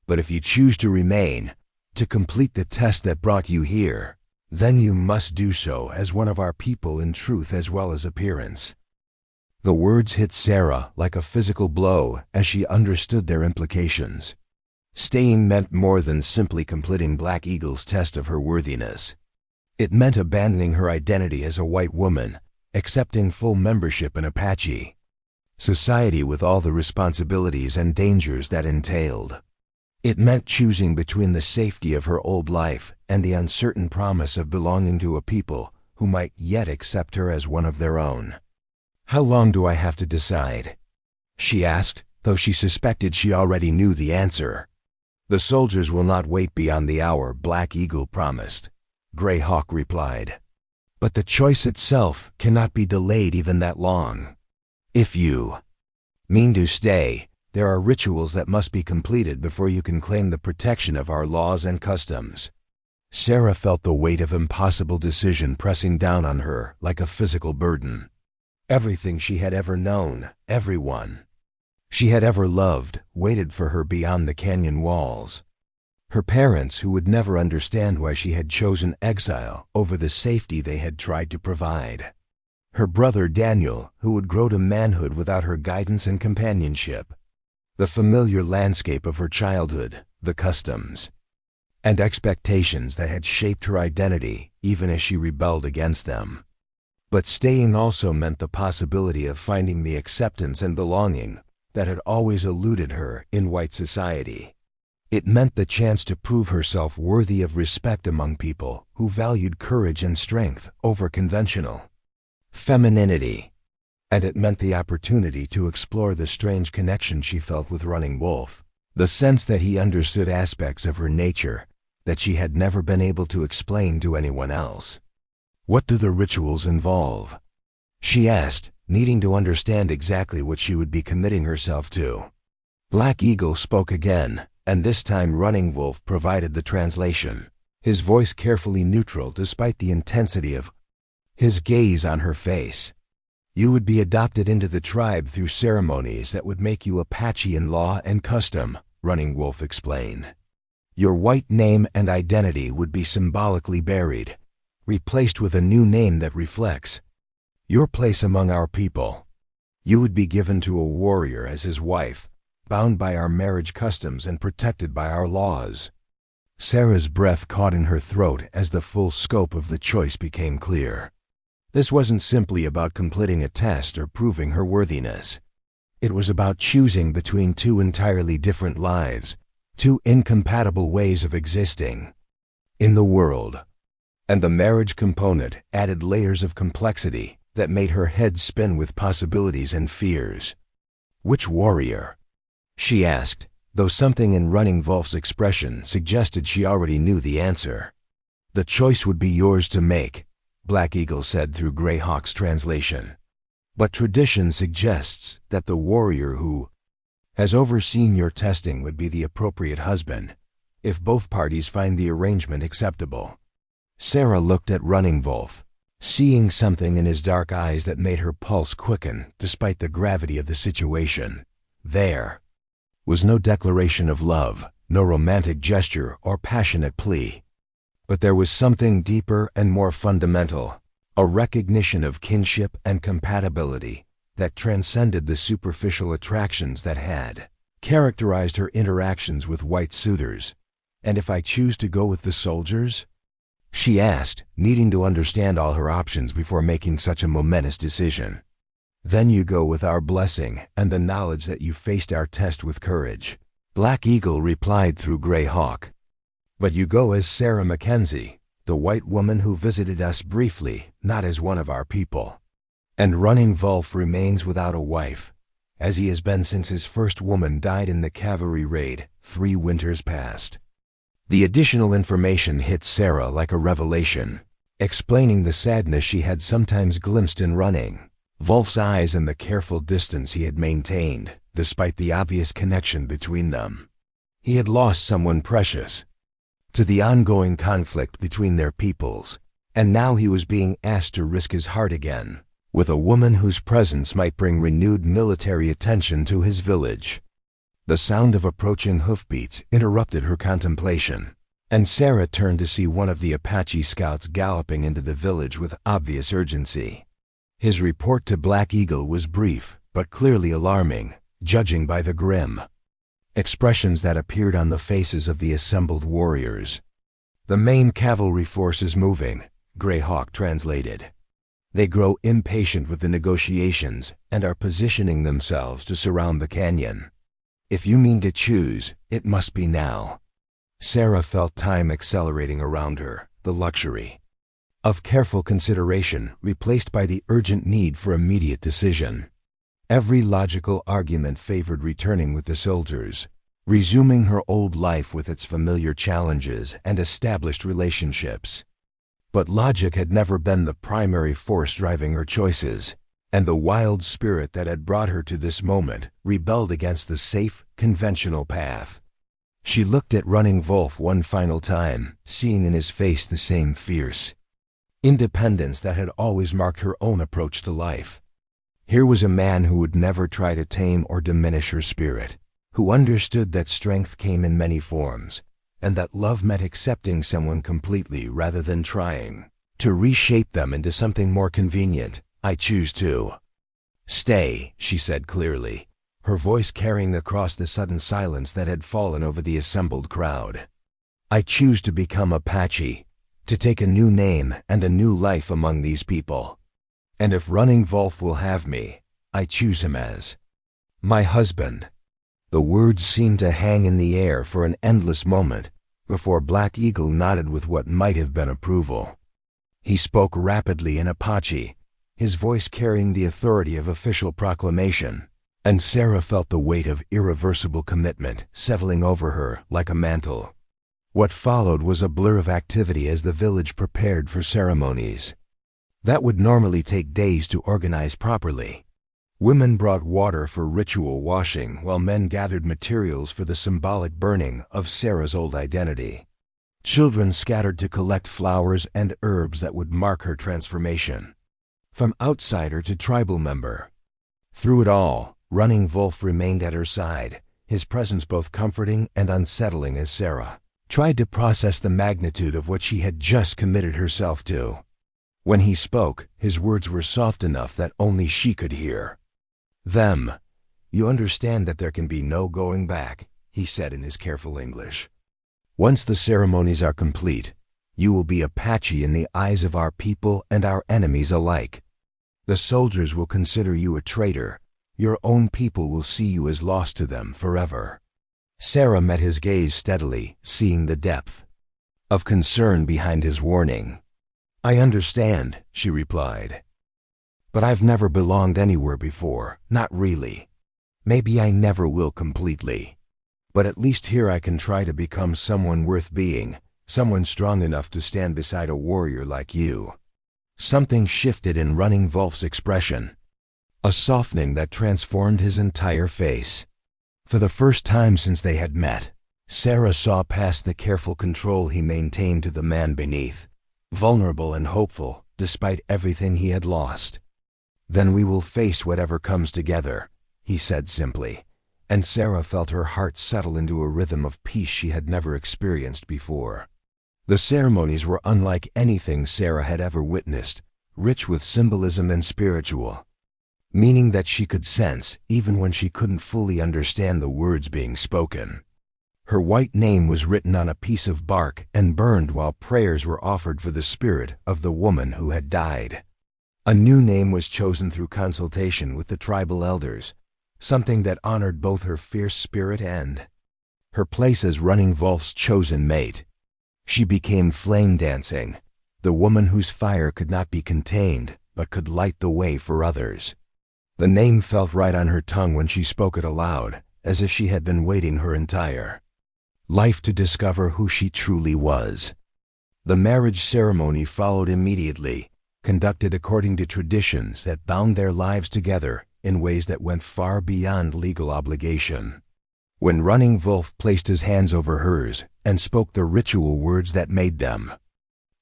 But if you choose to remain, to complete the test that brought you here, then you must do so as one of our people in truth as well as appearance. The words hit Sarah like a physical blow as she understood their implications. Staying meant more than simply completing Black Eagle's test of her worthiness. It meant abandoning her identity as a white woman, accepting full membership in Apache society with all the responsibilities and dangers that entailed. It meant choosing between the safety of her old life and the uncertain promise of belonging to a people who might yet accept her as one of their own. How long do I have to decide? She asked, though she suspected she already knew the answer. The soldiers will not wait beyond the hour, Black Eagle promised. Greyhawk replied. But the choice itself cannot be delayed even that long. If you mean to stay, there are rituals that must be completed before you can claim the protection of our laws and customs. Sarah felt the weight of impossible decision pressing down on her like a physical burden. Everything she had ever known, everyone she had ever loved, waited for her beyond the canyon walls. Her parents, who would never understand why she had chosen exile over the safety they had tried to provide. Her brother Daniel, who would grow to manhood without her guidance and companionship. The familiar landscape of her childhood, the customs and expectations that had shaped her identity even as she rebelled against them. But staying also meant the possibility of finding the acceptance and belonging that had always eluded her in white society. It meant the chance to prove herself worthy of respect among people who valued courage and strength over conventional femininity. And it meant the opportunity to explore the strange connection she felt with Running Wolf, the sense that he understood aspects of her nature that she had never been able to explain to anyone else. What do the rituals involve? She asked, needing to understand exactly what she would be committing herself to. Black Eagle spoke again, and this time Running Wolf provided the translation, his voice carefully neutral despite the intensity of his gaze on her face. You would be adopted into the tribe through ceremonies that would make you Apache in law and custom, Running Wolf explained. Your white name and identity would be symbolically buried, replaced with a new name that reflects your place among our people. You would be given to a warrior as his wife, bound by our marriage customs and protected by our laws. Sarah's breath caught in her throat as the full scope of the choice became clear. This wasn't simply about completing a test or proving her worthiness. It was about choosing between two entirely different lives, two incompatible ways of existing in the world. And the marriage component added layers of complexity that made her head spin with possibilities and fears. Which warrior? She asked, though something in Running Wolf's expression suggested she already knew the answer. The choice would be yours to make, Black Eagle said through Greyhawk's translation. But tradition suggests that the warrior who has overseen your testing would be the appropriate husband, if both parties find the arrangement acceptable. Sarah looked at Running Wolf, seeing something in his dark eyes that made her pulse quicken despite the gravity of the situation. There was no declaration of love, no romantic gesture or passionate plea. But there was something deeper and more fundamental, a recognition of kinship and compatibility that transcended the superficial attractions that had characterized her interactions with white suitors. And if I choose to go with the soldiers? She asked, needing to understand all her options before making such a momentous decision. Then you go with our blessing and the knowledge that you faced our test with courage, Black Eagle replied through Greyhawk. But you go as Sarah McKenzie, the white woman who visited us briefly, not as one of our people. And Running Wolf remains without a wife, as he has been since his first woman died in the cavalry raid 3 winters past. The additional information hit Sarah like a revelation, explaining the sadness she had sometimes glimpsed in Running Wolf's eyes and the careful distance he had maintained, despite the obvious connection between them. He had lost someone precious to the ongoing conflict between their peoples, and now he was being asked to risk his heart again, with a woman whose presence might bring renewed military attention to his village. The sound of approaching hoofbeats interrupted her contemplation, and Sarah turned to see one of the Apache scouts galloping into the village with obvious urgency. His report to Black Eagle was brief, but clearly alarming, judging by the grim expressions that appeared on the faces of the assembled warriors. "The main cavalry force is moving," Greyhawk translated. "They grow impatient with the negotiations and are positioning themselves to surround the canyon. If you mean to choose, it must be now." Sarah felt time accelerating around her, the luxury of careful consideration replaced by the urgent need for immediate decision. Every logical argument favored returning with the soldiers, resuming her old life with its familiar challenges and established relationships. But logic had never been the primary force driving her choices, and the wild spirit that had brought her to this moment rebelled against the safe, conventional path. She looked at Running Wolf one final time, seeing in his face the same fierce independence that had always marked her own approach to life. Here was a man who would never try to tame or diminish her spirit, who understood that strength came in many forms, and that love meant accepting someone completely rather than trying to reshape them into something more convenient. "I choose to stay," she said clearly, her voice carrying across the sudden silence that had fallen over the assembled crowd. "I choose to become Apache, to take a new name and a new life among these people. And if Running Wolf will have me, I choose him as my husband." The words seemed to hang in the air for an endless moment before Black Eagle nodded with what might have been approval. He spoke rapidly in Apache, his voice carrying the authority of official proclamation, and Sarah felt the weight of irreversible commitment settling over her like a mantle. What followed was a blur of activity as the village prepared for ceremonies that would normally take days to organize properly. Women brought water for ritual washing while men gathered materials for the symbolic burning of Sarah's old identity. Children scattered to collect flowers and herbs that would mark her transformation from outsider to tribal member. Through it all, Running Wolf remained at her side, his presence both comforting and unsettling as Sarah tried to process the magnitude of what she had just committed herself to. When he spoke, his words were soft enough that only she could hear them. "You understand that there can be no going back," he said in his careful English. "Once the ceremonies are complete, you will be Apache in the eyes of our people and our enemies alike. The soldiers will consider you a traitor. Your own people will see you as lost to them forever." Sarah met his gaze steadily, seeing the depth of concern behind his warning. "I understand," she replied. "But I've never belonged anywhere before, not really. Maybe I never will completely. But at least here I can try to become someone worth being, someone strong enough to stand beside a warrior like you." Something shifted in Running Wolf's expression, a softening that transformed his entire face. For the first time since they had met, Sarah saw past the careful control he maintained to the man beneath, vulnerable and hopeful despite everything he had lost. "Then we will face whatever comes together," he said simply, and Sarah felt her heart settle into a rhythm of peace she had never experienced before. The ceremonies were unlike anything Sarah had ever witnessed, rich with symbolism and spiritual meaning that she could sense even when she couldn't fully understand the words being spoken. Her white name was written on a piece of bark and burned while prayers were offered for the spirit of the woman who had died. A new name was chosen through consultation with the tribal elders, something that honored both her fierce spirit and her place as Running Wolf's chosen mate. She became Flame Dancing, the woman whose fire could not be contained but could light the way for others. The name felt right on her tongue when she spoke it aloud, as if she had been waiting her entire life to discover who she truly was. The marriage ceremony followed immediately, conducted according to traditions that bound their lives together in ways that went far beyond legal obligation. When Running Wolf placed his hands over hers and spoke the ritual words that made them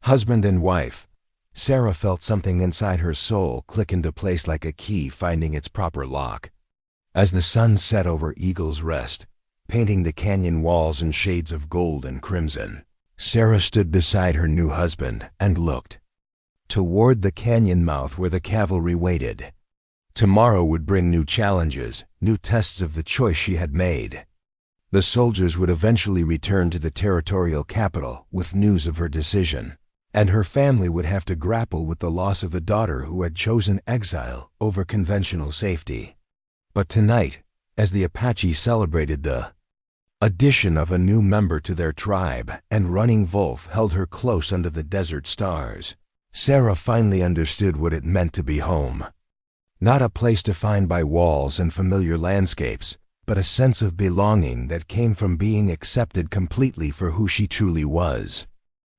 husband and wife, Sarah felt something inside her soul click into place like a key finding its proper lock. As the sun set over Eagle's Rest, painting the canyon walls in shades of gold and crimson, Sarah stood beside her new husband and looked toward the canyon mouth where the cavalry waited. Tomorrow would bring new challenges, new tests of the choice she had made. The soldiers would eventually return to the territorial capital with news of her decision, and her family would have to grapple with the loss of a daughter who had chosen exile over conventional safety. But tonight, as the Apache celebrated the addition of a new member to their tribe and Running Wolf held her close under the desert stars, Sarah finally understood what it meant to be home. Not a place defined by walls and familiar landscapes, but a sense of belonging that came from being accepted completely for who she truly was.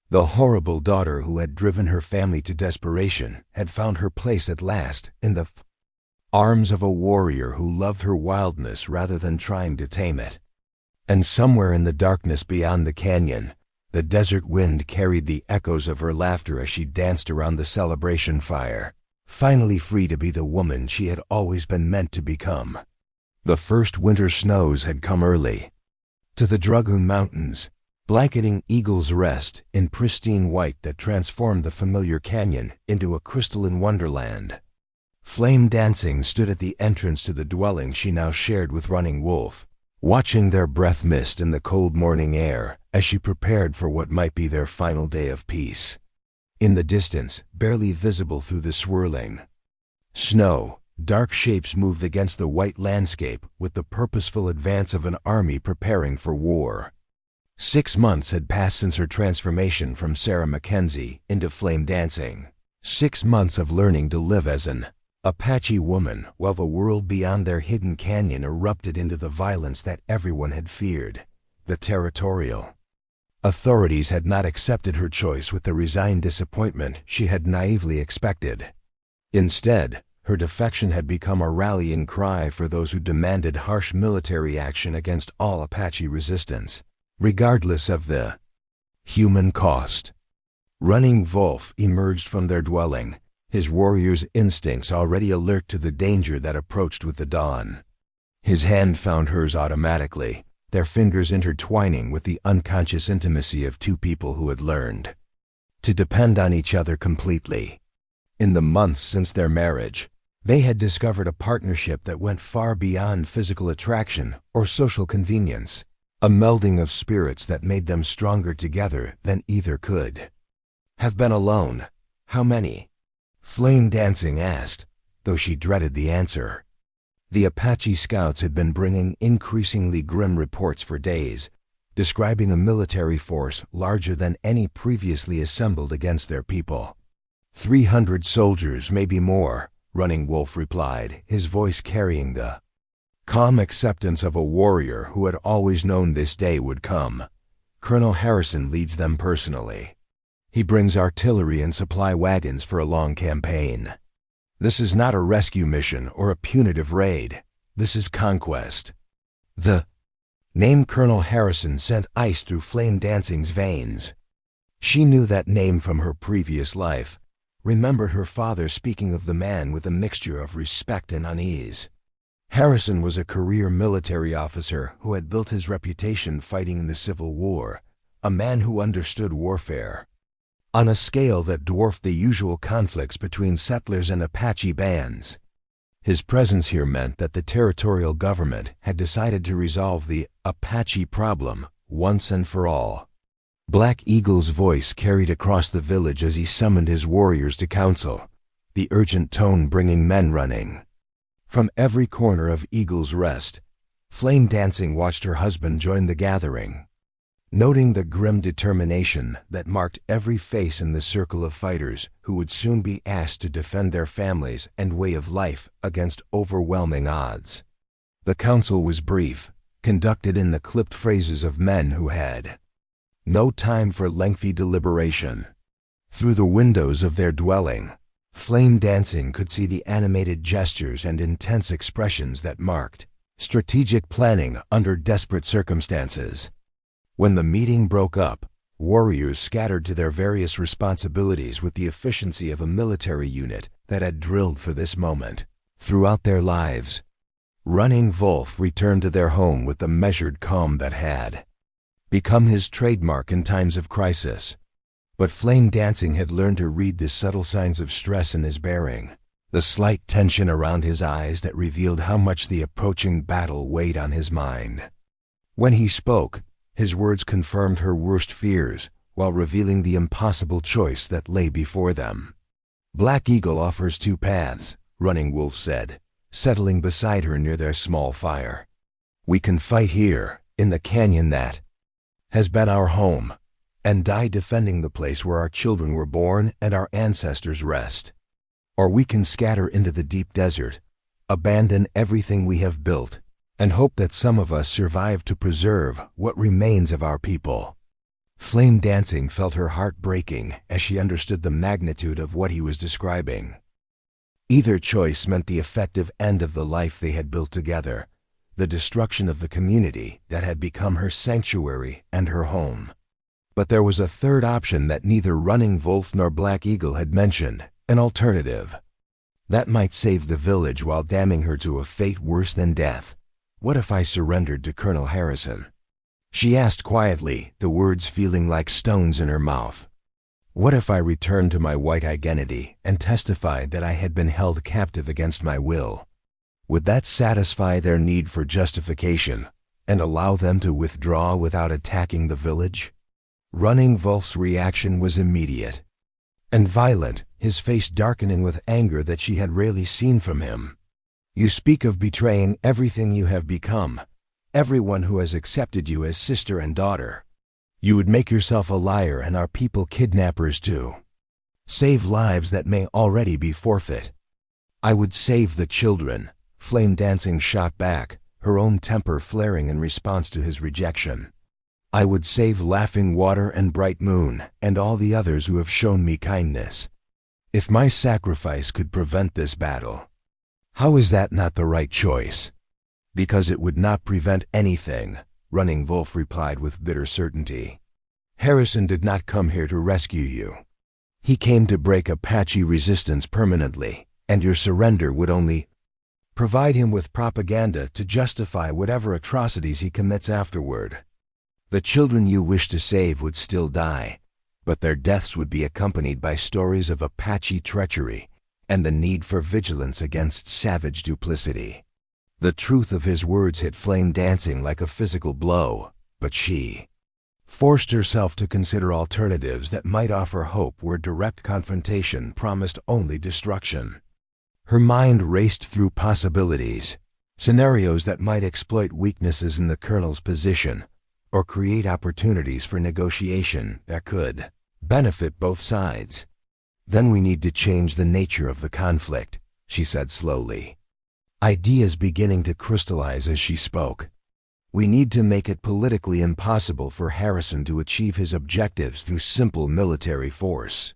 The horrible daughter who had driven her family to desperation had found her place at last in the arms of a warrior who loved her wildness rather than trying to tame it. And somewhere in the darkness beyond the canyon, the desert wind carried the echoes of her laughter as she danced around the celebration fire, finally free to be the woman she had always been meant to become. The first winter snows had come early. To the Dragoon Mountains, blanketing Eagle's Rest in pristine white that transformed the familiar canyon into a crystalline wonderland. Flame Dancing stood at the entrance to the dwelling she now shared with Running Wolf, watching their breath mist in the cold morning air as she prepared for what might be their final day of peace. In the distance, barely visible through the swirling snow, dark shapes moved against the white landscape with the purposeful advance of an army preparing for war. 6 months had passed since her transformation from Sarah McKenzie into Flame Dancing. 6 months of learning to live as an Apache woman while the world beyond their hidden canyon erupted into the violence that everyone had feared, the territorial authorities had not accepted her choice with the resigned disappointment she had naively expected. Instead, her defection had become a rallying cry for those who demanded harsh military action against all Apache resistance, regardless of the human cost. Running Wolf emerged from their dwelling, his warrior's instincts already alert to the danger that approached with the dawn. His hand found hers automatically, their fingers intertwining with the unconscious intimacy of two people who had learned to depend on each other completely. In the months since their marriage, they had discovered a partnership that went far beyond physical attraction or social convenience, a melding of spirits that made them stronger together than either could have been alone. How many? Flame Dancing asked, though she dreaded the answer. The Apache scouts had been bringing increasingly grim reports for days, describing a military force larger than any previously assembled against their people. 300 soldiers, maybe more, Running Wolf replied, his voice carrying the calm acceptance of a warrior who had always known this day would come. Colonel Harrison leads them personally. He brings artillery and supply wagons for a long campaign. This is not a rescue mission or a punitive raid. This is conquest. The name Colonel Harrison sent ice through Flame Dancing's veins. She knew that name from her previous life, remembered her father speaking of the man with a mixture of respect and unease. Harrison was a career military officer who had built his reputation fighting in the Civil War, a man who understood warfare on a scale that dwarfed the usual conflicts between settlers and Apache bands. His presence here meant that the territorial government had decided to resolve the Apache problem once and for all. Black Eagle's voice carried across the village as he summoned his warriors to council, the urgent tone bringing men running. From every corner of Eagle's Rest, Flame Dancing watched her husband join the gathering. Noting the grim determination that marked every face in the circle of fighters who would soon be asked to defend their families and way of life against overwhelming odds. The council was brief, conducted in the clipped phrases of men who had no time for lengthy deliberation. Through the windows of their dwelling, Flame Dancing could see the animated gestures and intense expressions that marked strategic planning under desperate circumstances. When the meeting broke up, warriors scattered to their various responsibilities with the efficiency of a military unit that had drilled for this moment. Throughout their lives, Running Wolf returned to their home with the measured calm that had become his trademark in times of crisis. But Flame Dancing had learned to read the subtle signs of stress in his bearing, the slight tension around his eyes that revealed how much the approaching battle weighed on his mind. When he spoke, his words confirmed her worst fears while revealing the impossible choice that lay before them. Black Eagle offers two paths, Running Wolf said, settling beside her near their small fire. We can fight here, in the canyon that has been our home, and die defending the place where our children were born and our ancestors rest. Or we can scatter into the deep desert, abandon everything we have built, and hope that some of us survive to preserve what remains of our people. Flame Dancing felt her heart breaking as she understood the magnitude of what he was describing. Either choice meant the effective end of the life they had built together, the destruction of the community that had become her sanctuary and her home. But there was a third option that neither Running Wolf nor Black Eagle had mentioned, an alternative. That might save the village while damning her to a fate worse than death. What if I surrendered to Colonel Harrison? She asked quietly, the words feeling like stones in her mouth. What if I returned to my white identity and testified that I had been held captive against my will? Would that satisfy their need for justification and allow them to withdraw without attacking the village? Running Wolf's reaction was immediate and violent, his face darkening with anger that she had rarely seen from him. You speak of betraying everything you have become, everyone who has accepted you as sister and daughter. You would make yourself a liar and our people kidnappers too. Save lives that may already be forfeit. I would save the children, Flame Dancing shot back, her own temper flaring in response to his rejection. I would save Laughing Water and Bright Moon and all the others who have shown me kindness. If my sacrifice could prevent this battle, how is that not the right choice? Because it would not prevent anything, Running Wolf replied with bitter certainty. Harrison did not come here to rescue you. He came to break Apache resistance permanently, and your surrender would only provide him with propaganda to justify whatever atrocities he commits afterward. The children you wish to save would still die, but their deaths would be accompanied by stories of Apache treachery and the need for vigilance against savage duplicity. The truth of his words hit Flame Dancing like a physical blow, but she forced herself to consider alternatives that might offer hope where direct confrontation promised only destruction. Her mind raced through possibilities, scenarios that might exploit weaknesses in the colonel's position or create opportunities for negotiation that could benefit both sides. Then we need to change the nature of the conflict, she said slowly, ideas beginning to crystallize as she spoke. We need to make it politically impossible for Harrison to achieve his objectives through simple military force.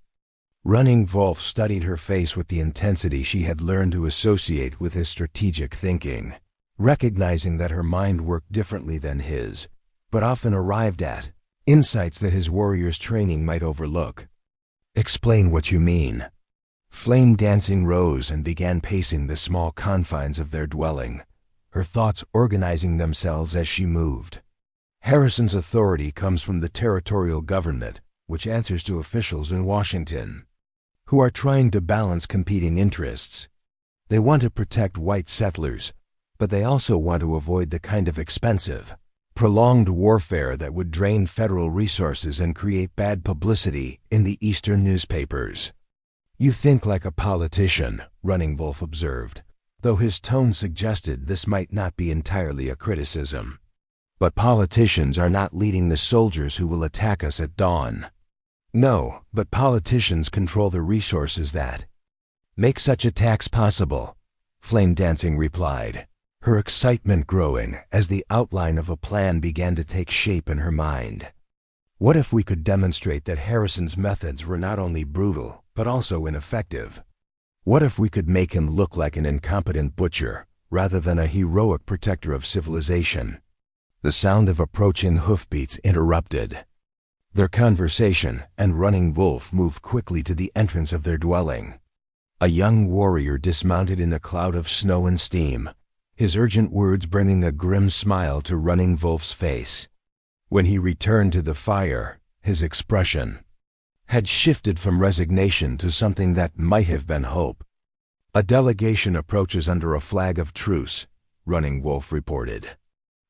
Running Wolf studied her face with the intensity she had learned to associate with his strategic thinking, recognizing that her mind worked differently than his, but often arrived at insights that his warrior's training might overlook. Explain what you mean. Flame Dancing rose and began pacing the small confines of their dwelling, her thoughts organizing themselves as she moved. Harrison's authority comes from the territorial government, which answers to officials in Washington, who are trying to balance competing interests. They want to protect white settlers, but they also want to avoid the kind of expensive, prolonged warfare that would drain federal resources and create bad publicity in the Eastern newspapers. You think like a politician, Running Wolf observed, though his tone suggested this might not be entirely a criticism. But politicians are not leading the soldiers who will attack us at dawn. No, but politicians control the resources that make such attacks possible, Flame Dancing replied, her excitement growing as the outline of a plan began to take shape in her mind. What if we could demonstrate that Harrison's methods were not only brutal, but also ineffective? What if we could make him look like an incompetent butcher, rather than a heroic protector of civilization? The sound of approaching hoofbeats interrupted their conversation, and Running Wolf moved quickly to the entrance of their dwelling. A young warrior dismounted in a cloud of snow and steam, his urgent words bringing a grim smile to Running Wolf's face. When he returned to the fire, his expression had shifted from resignation to something that might have been hope. "A delegation approaches under a flag of truce," Running Wolf reported.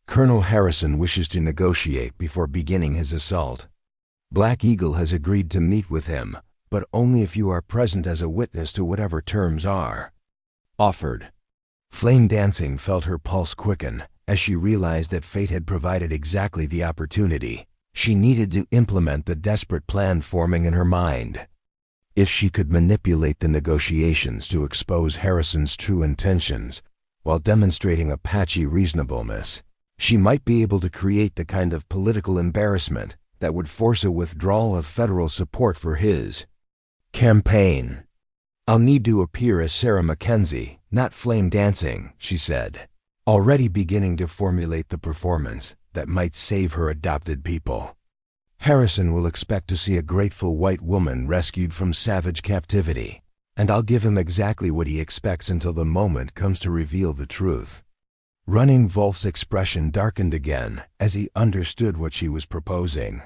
"Colonel Harrison wishes to negotiate before beginning his assault. Black Eagle has agreed to meet with him, but only if you are present as a witness to whatever terms are offered." Flame Dancing felt her pulse quicken as she realized that fate had provided exactly the opportunity she needed to implement the desperate plan forming in her mind. If she could manipulate the negotiations to expose Harrison's true intentions while demonstrating Apache reasonableness, she might be able to create the kind of political embarrassment that would force a withdrawal of federal support for his campaign. "I'll need to appear as Sarah McKenzie, not Flame Dancing," she said, already beginning to formulate the performance that might save her adopted people. "Harrison will expect to see a grateful white woman rescued from savage captivity, and I'll give him exactly what he expects until the moment comes to reveal the truth." Running Wolf's expression darkened again as he understood what she was proposing.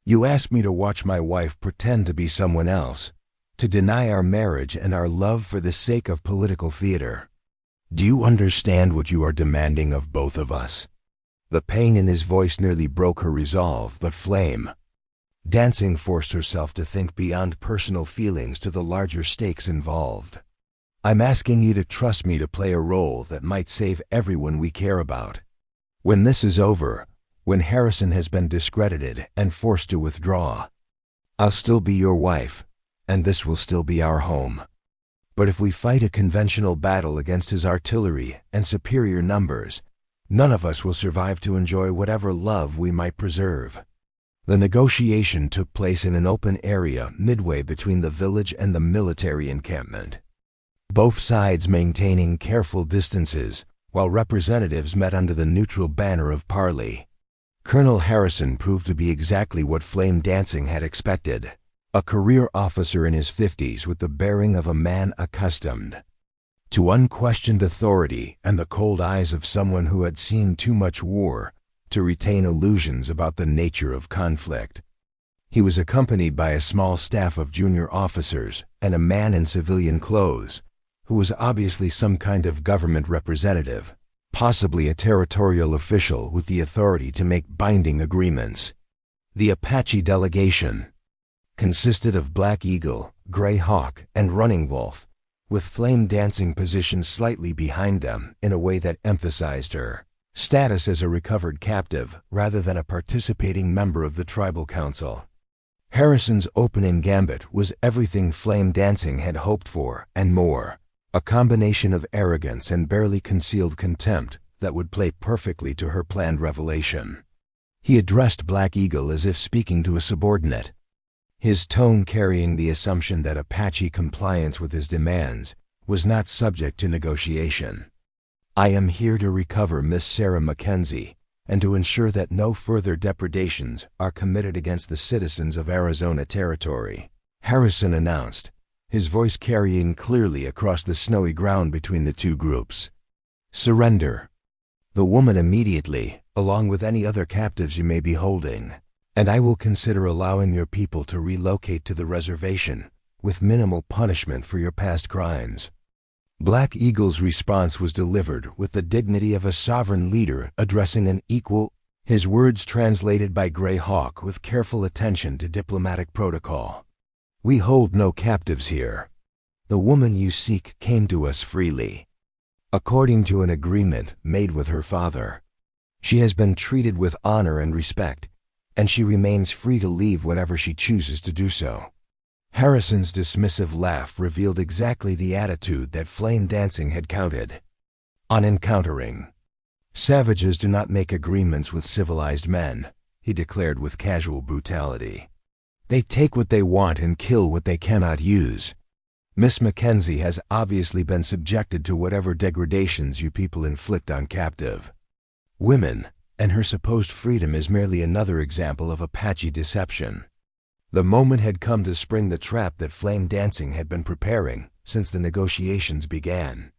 "You asked me to watch my wife pretend to be someone else, to deny our marriage and our love for the sake of political theater. Do you understand what you are demanding of both of us?" The pain in his voice nearly broke her resolve, but Flame Dancing forced herself to think beyond personal feelings to the larger stakes involved. "I'm asking you to trust me to play a role that might save everyone we care about. When this is over, when Harrison has been discredited and forced to withdraw, I'll still be your wife, and this will still be our home. But if we fight a conventional battle against his artillery and superior numbers, none of us will survive to enjoy whatever love we might preserve." The negotiation took place in an open area midway between the village and the military encampment, both sides maintaining careful distances while representatives met under the neutral banner of parley. Colonel Harrison proved to be exactly what Flame Dancing had expected, a career officer in his 50s with the bearing of a man accustomed to unquestioned authority and the cold eyes of someone who had seen too much war to retain illusions about the nature of conflict. He was accompanied by a small staff of junior officers and a man in civilian clothes, who was obviously some kind of government representative, possibly a territorial official with the authority to make binding agreements. The Apache delegation consisted of Black Eagle, Gray Hawk, and Running Wolf, with Flame Dancing positioned slightly behind them in a way that emphasized her status as a recovered captive rather than a participating member of the tribal council. Harrison's opening gambit was everything Flame Dancing had hoped for and more, a combination of arrogance and barely concealed contempt that would play perfectly to her planned revelation. He addressed Black Eagle as if speaking to a subordinate, his tone carrying the assumption that Apache compliance with his demands was not subject to negotiation. "I am here to recover Miss Sarah McKenzie and to ensure that no further depredations are committed against the citizens of Arizona Territory," Harrison announced, his voice carrying clearly across the snowy ground between the two groups. "Surrender the woman immediately, along with any other captives you may be holding, and I will consider allowing your people to relocate to the reservation with minimal punishment for your past crimes." Black Eagle's response was delivered with the dignity of a sovereign leader addressing an equal, his words translated by Gray Hawk with careful attention to diplomatic protocol. "We hold no captives here. The woman you seek came to us freely, according to an agreement made with her father. She has been treated with honor and respect, and she remains free to leave whenever she chooses to do so." Harrison's dismissive laugh revealed exactly the attitude that Flame Dancing had counted on encountering. "Savages do not make agreements with civilized men," he declared with casual brutality. "They take what they want and kill what they cannot use. Miss McKenzie has obviously been subjected to whatever degradations you people inflict on captive women, and her supposed freedom is merely another example of Apache deception. The moment had come to spring the trap that Flame Dancing had been preparing since the negotiations began.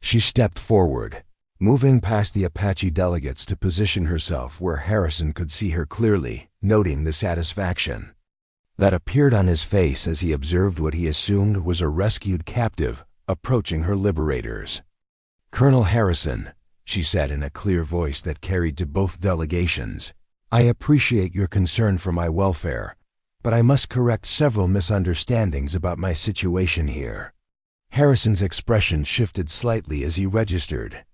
She stepped forward, moving past the Apache delegates to position herself where Harrison could see her clearly, noting the satisfaction that appeared on his face as he observed what he assumed was a rescued captive approaching her liberators. "Colonel Harrison," she said in a clear voice that carried to both delegations, "I appreciate your concern for my welfare, but I must correct several misunderstandings about my situation here." Harrison's expression shifted slightly as he registered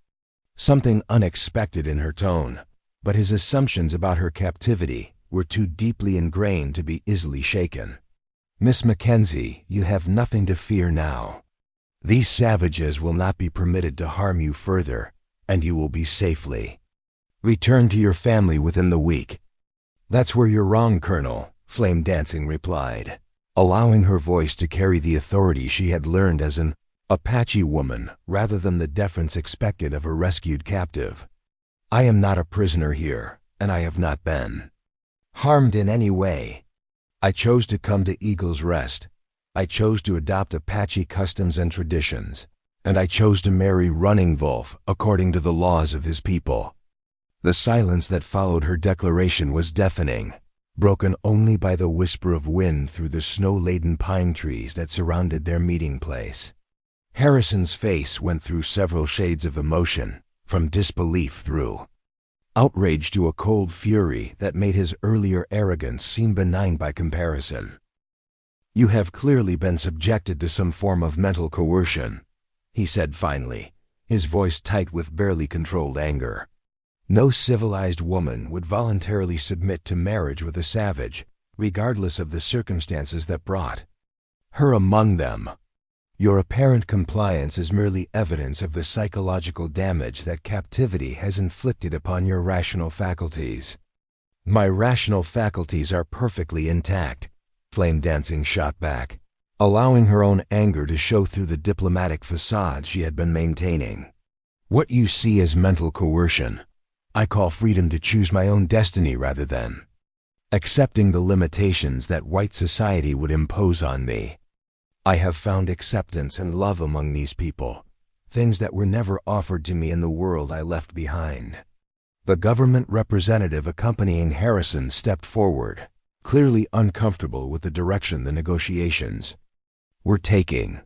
something unexpected in her tone, but his assumptions about her captivity were too deeply ingrained to be easily shaken. "Miss McKenzie, you have nothing to fear now. These savages will not be permitted to harm you further, and you will be safely returned to your family within the week." "That's where you're wrong, Colonel," Flame Dancing replied, allowing her voice to carry the authority she had learned as an Apache woman rather than the deference expected of a rescued captive. "I am not a prisoner here, and I have not been harmed in any way. I chose to come to Eagle's Rest. I chose to adopt Apache customs and traditions, and I chose to marry Running Wolf according to the laws of his people." The silence that followed her declaration was deafening, broken only by the whisper of wind through the snow-laden pine trees that surrounded their meeting place. Harrison's face went through several shades of emotion, from disbelief through outrage to a cold fury that made his earlier arrogance seem benign by comparison. "You have clearly been subjected to some form of mental coercion," he said finally, his voice tight with barely controlled anger. "No civilized woman would voluntarily submit to marriage with a savage, regardless of the circumstances that brought her among them. Your apparent compliance is merely evidence of the psychological damage that captivity has inflicted upon your rational faculties." "My rational faculties are perfectly intact," Flame Dancing shot back, allowing her own anger to show through the diplomatic facade she had been maintaining. "What you see as mental coercion, I call freedom to choose my own destiny rather than accepting the limitations that white society would impose on me. I have found acceptance and love among these people, things that were never offered to me in the world I left behind." The government representative accompanying Harrison stepped forward, clearly uncomfortable with the direction the negotiations were taking.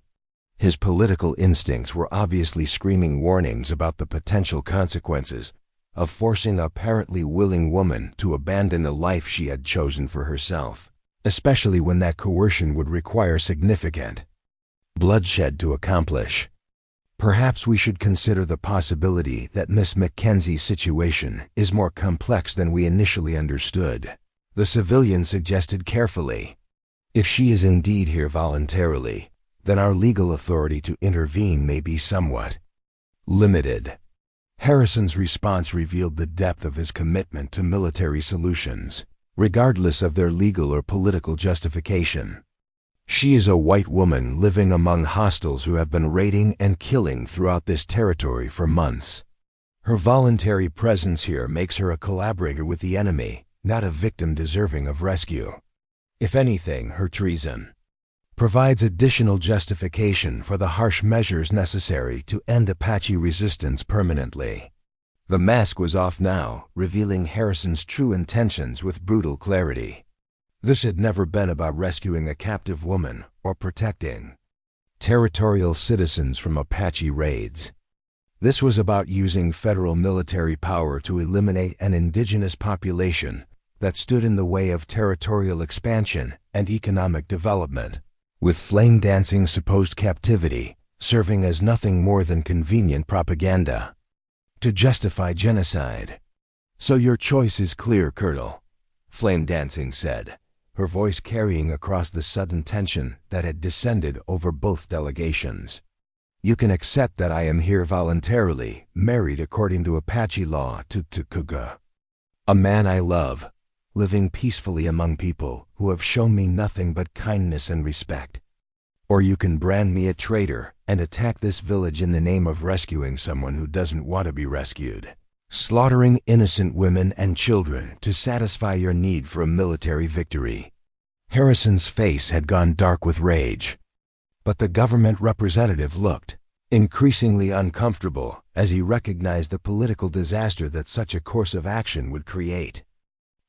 His political instincts were obviously screaming warnings about the potential consequences of forcing an apparently willing woman to abandon the life she had chosen for herself, especially when that coercion would require significant bloodshed to accomplish. "Perhaps we should consider the possibility that Miss McKenzie's situation is more complex than we initially understood," the civilian suggested carefully. "If she is indeed here voluntarily, then our legal authority to intervene may be somewhat limited." Harrison's response revealed the depth of his commitment to military solutions, regardless of their legal or political justification. "She is a white woman living among hostiles who have been raiding and killing throughout this territory for months. Her voluntary presence here makes her a collaborator with the enemy, not a victim deserving of rescue. If anything, her treason provides additional justification for the harsh measures necessary to end Apache resistance permanently." The mask was off now, revealing Harrison's true intentions with brutal clarity. This had never been about rescuing a captive woman or protecting territorial citizens from Apache raids. This was about using federal military power to eliminate an indigenous population that stood in the way of territorial expansion and economic development, with Flame Dancing's supposed captivity serving as nothing more than convenient propaganda to justify genocide. "So your choice is clear, Colonel," Flame Dancing said, her voice carrying across the sudden tension that had descended over both delegations. "You can accept that I am here voluntarily, married according to Apache law to Tukuga, a man I love, living peacefully among people who have shown me nothing but kindness and respect. or you can brand me a traitor and attack this village in the name of rescuing someone who doesn't want to be rescued. Slaughtering innocent women and children to satisfy your need for a military victory. Harrison's face had gone dark with rage, but the government representative looked increasingly uncomfortable as he recognized the political disaster that such a course of action would create.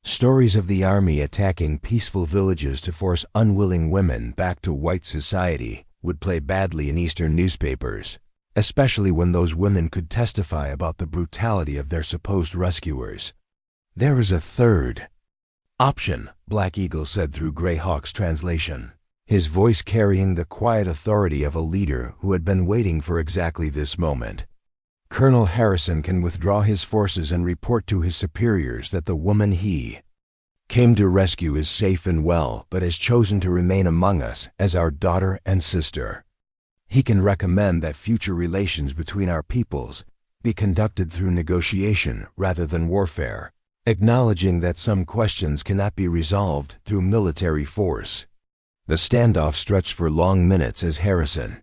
Stories of the army attacking peaceful villages to force unwilling women back to white society would play badly in Eastern newspapers, especially when those women could testify about the brutality of their supposed rescuers. There is a third option, Black Eagle said through Greyhawk's translation, his voice carrying the quiet authority of a leader who had been waiting for exactly this moment. Colonel Harrison can withdraw his forces and report to his superiors that the woman he came to rescue is safe and well, but has chosen to remain among us as our daughter and sister. He can recommend that future relations between our peoples be conducted through negotiation rather than warfare, acknowledging that some questions cannot be resolved through military force. The standoff stretched for long minutes as Harrison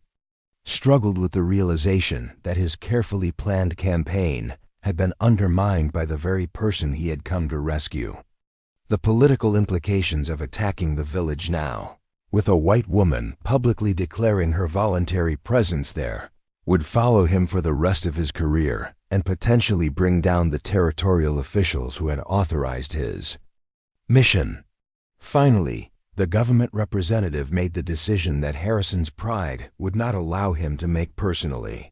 struggled with the realization that his carefully planned campaign had been undermined by the very person he had come to rescue. The political implications of attacking the village now, with a white woman publicly declaring her voluntary presence there, would follow him for the rest of his career and potentially bring down the territorial officials who had authorized his mission. Finally, the government representative made the decision that Harrison's pride would not allow him to make personally.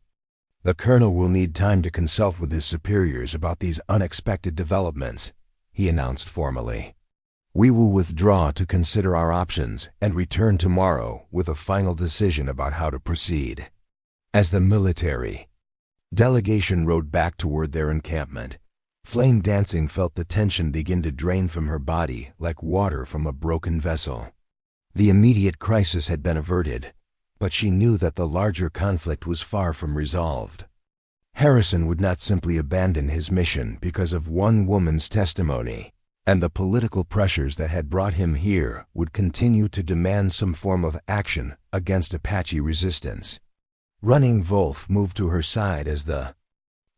The colonel will need time to consult with his superiors about these unexpected developments, he announced formally. We will withdraw to consider our options and return tomorrow with a final decision about how to proceed. As the military delegation rode back toward their encampment, Flame Dancing felt the tension begin to drain from her body like water from a broken vessel. The immediate crisis had been averted, but she knew that the larger conflict was far from resolved. Harrison would not simply abandon his mission because of one woman's testimony, and the political pressures that had brought him here would continue to demand some form of action against Apache resistance. Running Wolf moved to her side as the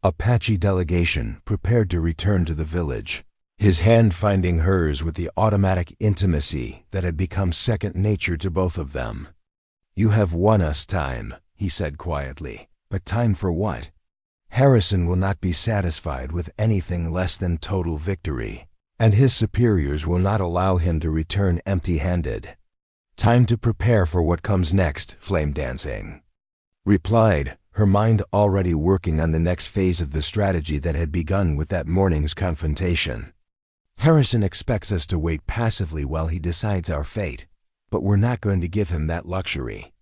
Apache delegation prepared to return to the village, his hand finding hers with the automatic intimacy that had become second nature to both of them. You have won us time, he said quietly, but time for what? Harrison will not be satisfied with anything less than total victory, and his superiors will not allow him to return empty-handed. Time to prepare for what comes next, Flame Dancing replied, her mind already working on the next phase of the strategy that had begun with that morning's confrontation. Harrison expects us to wait passively while he decides our fate, but we're not going to give him that luxury.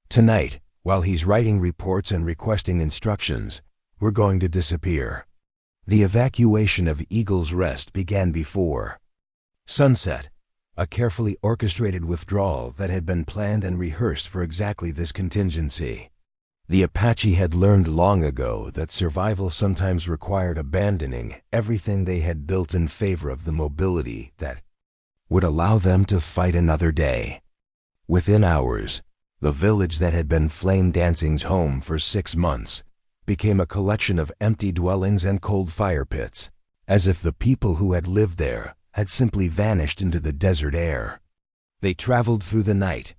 Tonight, while he's writing reports and requesting instructions, we're going to disappear. The evacuation of Eagle's Rest began before sunset, a carefully orchestrated withdrawal that had been planned and rehearsed for exactly this contingency. The Apache had learned long ago that survival sometimes required abandoning everything they had built in favor of the mobility that would allow them to fight another day. Within hours, the village that had been Flame Dancing's home for 6 months became a collection of empty dwellings and cold fire pits, as if the people who had lived there had simply vanished into the desert air. They traveled through the night,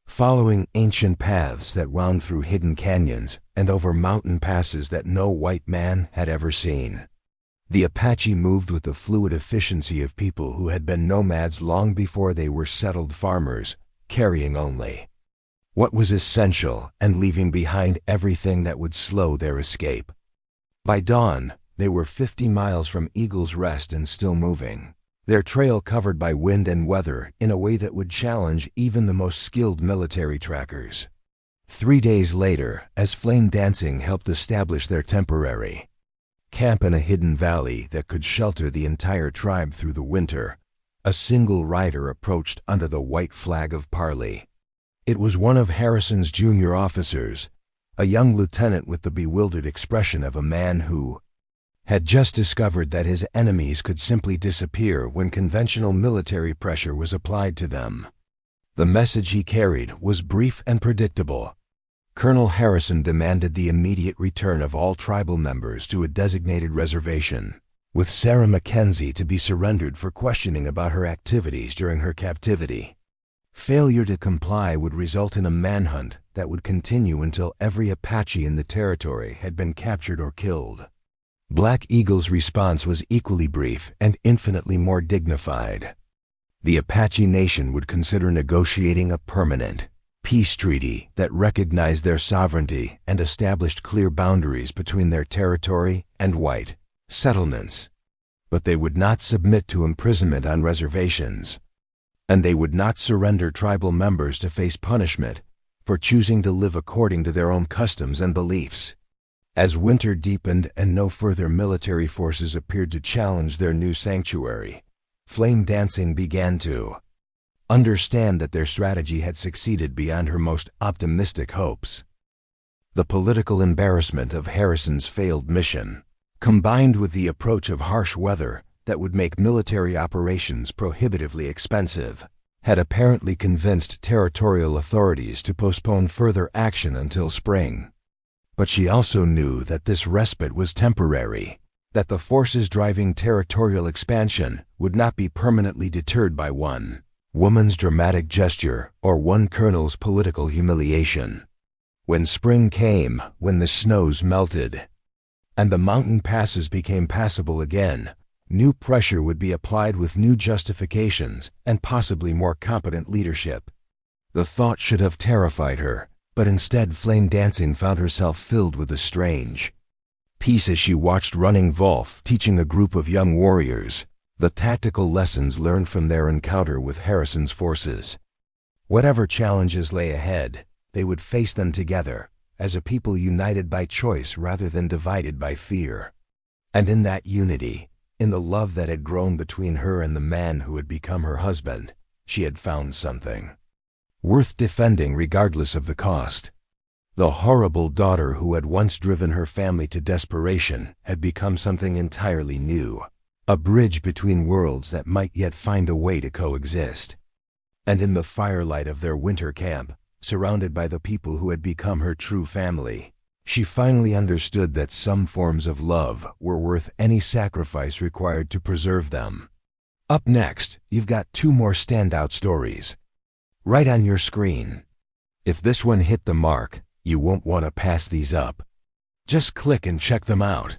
following ancient paths that wound through hidden canyons and over mountain passes that no white man had ever seen. The Apache moved with the fluid efficiency of people who had been nomads long before they were settled farmers, carrying only what was essential and leaving behind everything that would slow their escape. By dawn, they were 50 miles from Eagle's Rest and still moving, their trail covered by wind and weather in a way that would challenge even the most skilled military trackers. 3 days later, as Flame Dancing helped establish their temporary camp in a hidden valley that could shelter the entire tribe through the winter, a single rider approached under the white flag of parley. It was one of Harrison's junior officers, a young lieutenant with the bewildered expression of a man who had just discovered that his enemies could simply disappear when conventional military pressure was applied to them. The message he carried was brief and predictable. Colonel Harrison demanded the immediate return of all tribal members to a designated reservation, with Sarah McKenzie to be surrendered for questioning about her activities during her captivity. Failure to comply would result in a manhunt that would continue until every Apache in the territory had been captured or killed. Black Eagle's response was equally brief and infinitely more dignified. The Apache Nation would consider negotiating a permanent peace treaty that recognized their sovereignty and established clear boundaries between their territory and white settlements. But they would not submit to imprisonment on reservations, and they would not surrender tribal members to face punishment for choosing to live according to their own customs and beliefs. As winter deepened and no further military forces appeared to challenge their new sanctuary, Flame Dancing began to understand that their strategy had succeeded beyond her most optimistic hopes. The political embarrassment of Harrison's failed mission, combined with the approach of harsh weather that would make military operations prohibitively expensive, had apparently convinced territorial authorities to postpone further action until spring. But she also knew that this respite was temporary, that the forces driving territorial expansion would not be permanently deterred by one woman's dramatic gesture or one colonel's political humiliation. When spring came, when the snows melted, and the mountain passes became passable again, new pressure would be applied with new justifications and possibly more competent leadership. The thought should have terrified her, but instead Flame Dancing found herself filled with a strange peace as she watched Running Wolf teaching a group of young warriors the tactical lessons learned from their encounter with Harrison's forces. Whatever challenges lay ahead, they would face them together, as a people united by choice rather than divided by fear. And in that unity, in the love that had grown between her and the man who had become her husband, she had found something worth defending regardless of the cost. The horrible daughter who had once driven her family to desperation had become something entirely new, a bridge between worlds that might yet find a way to coexist. And in the firelight of their winter camp, surrounded by the people who had become her true family, she finally understood that some forms of love were worth any sacrifice required to preserve them. Up next, you've got two more standout stories right on your screen. If this one hit the mark, you won't want to pass these up. Just click and check them out.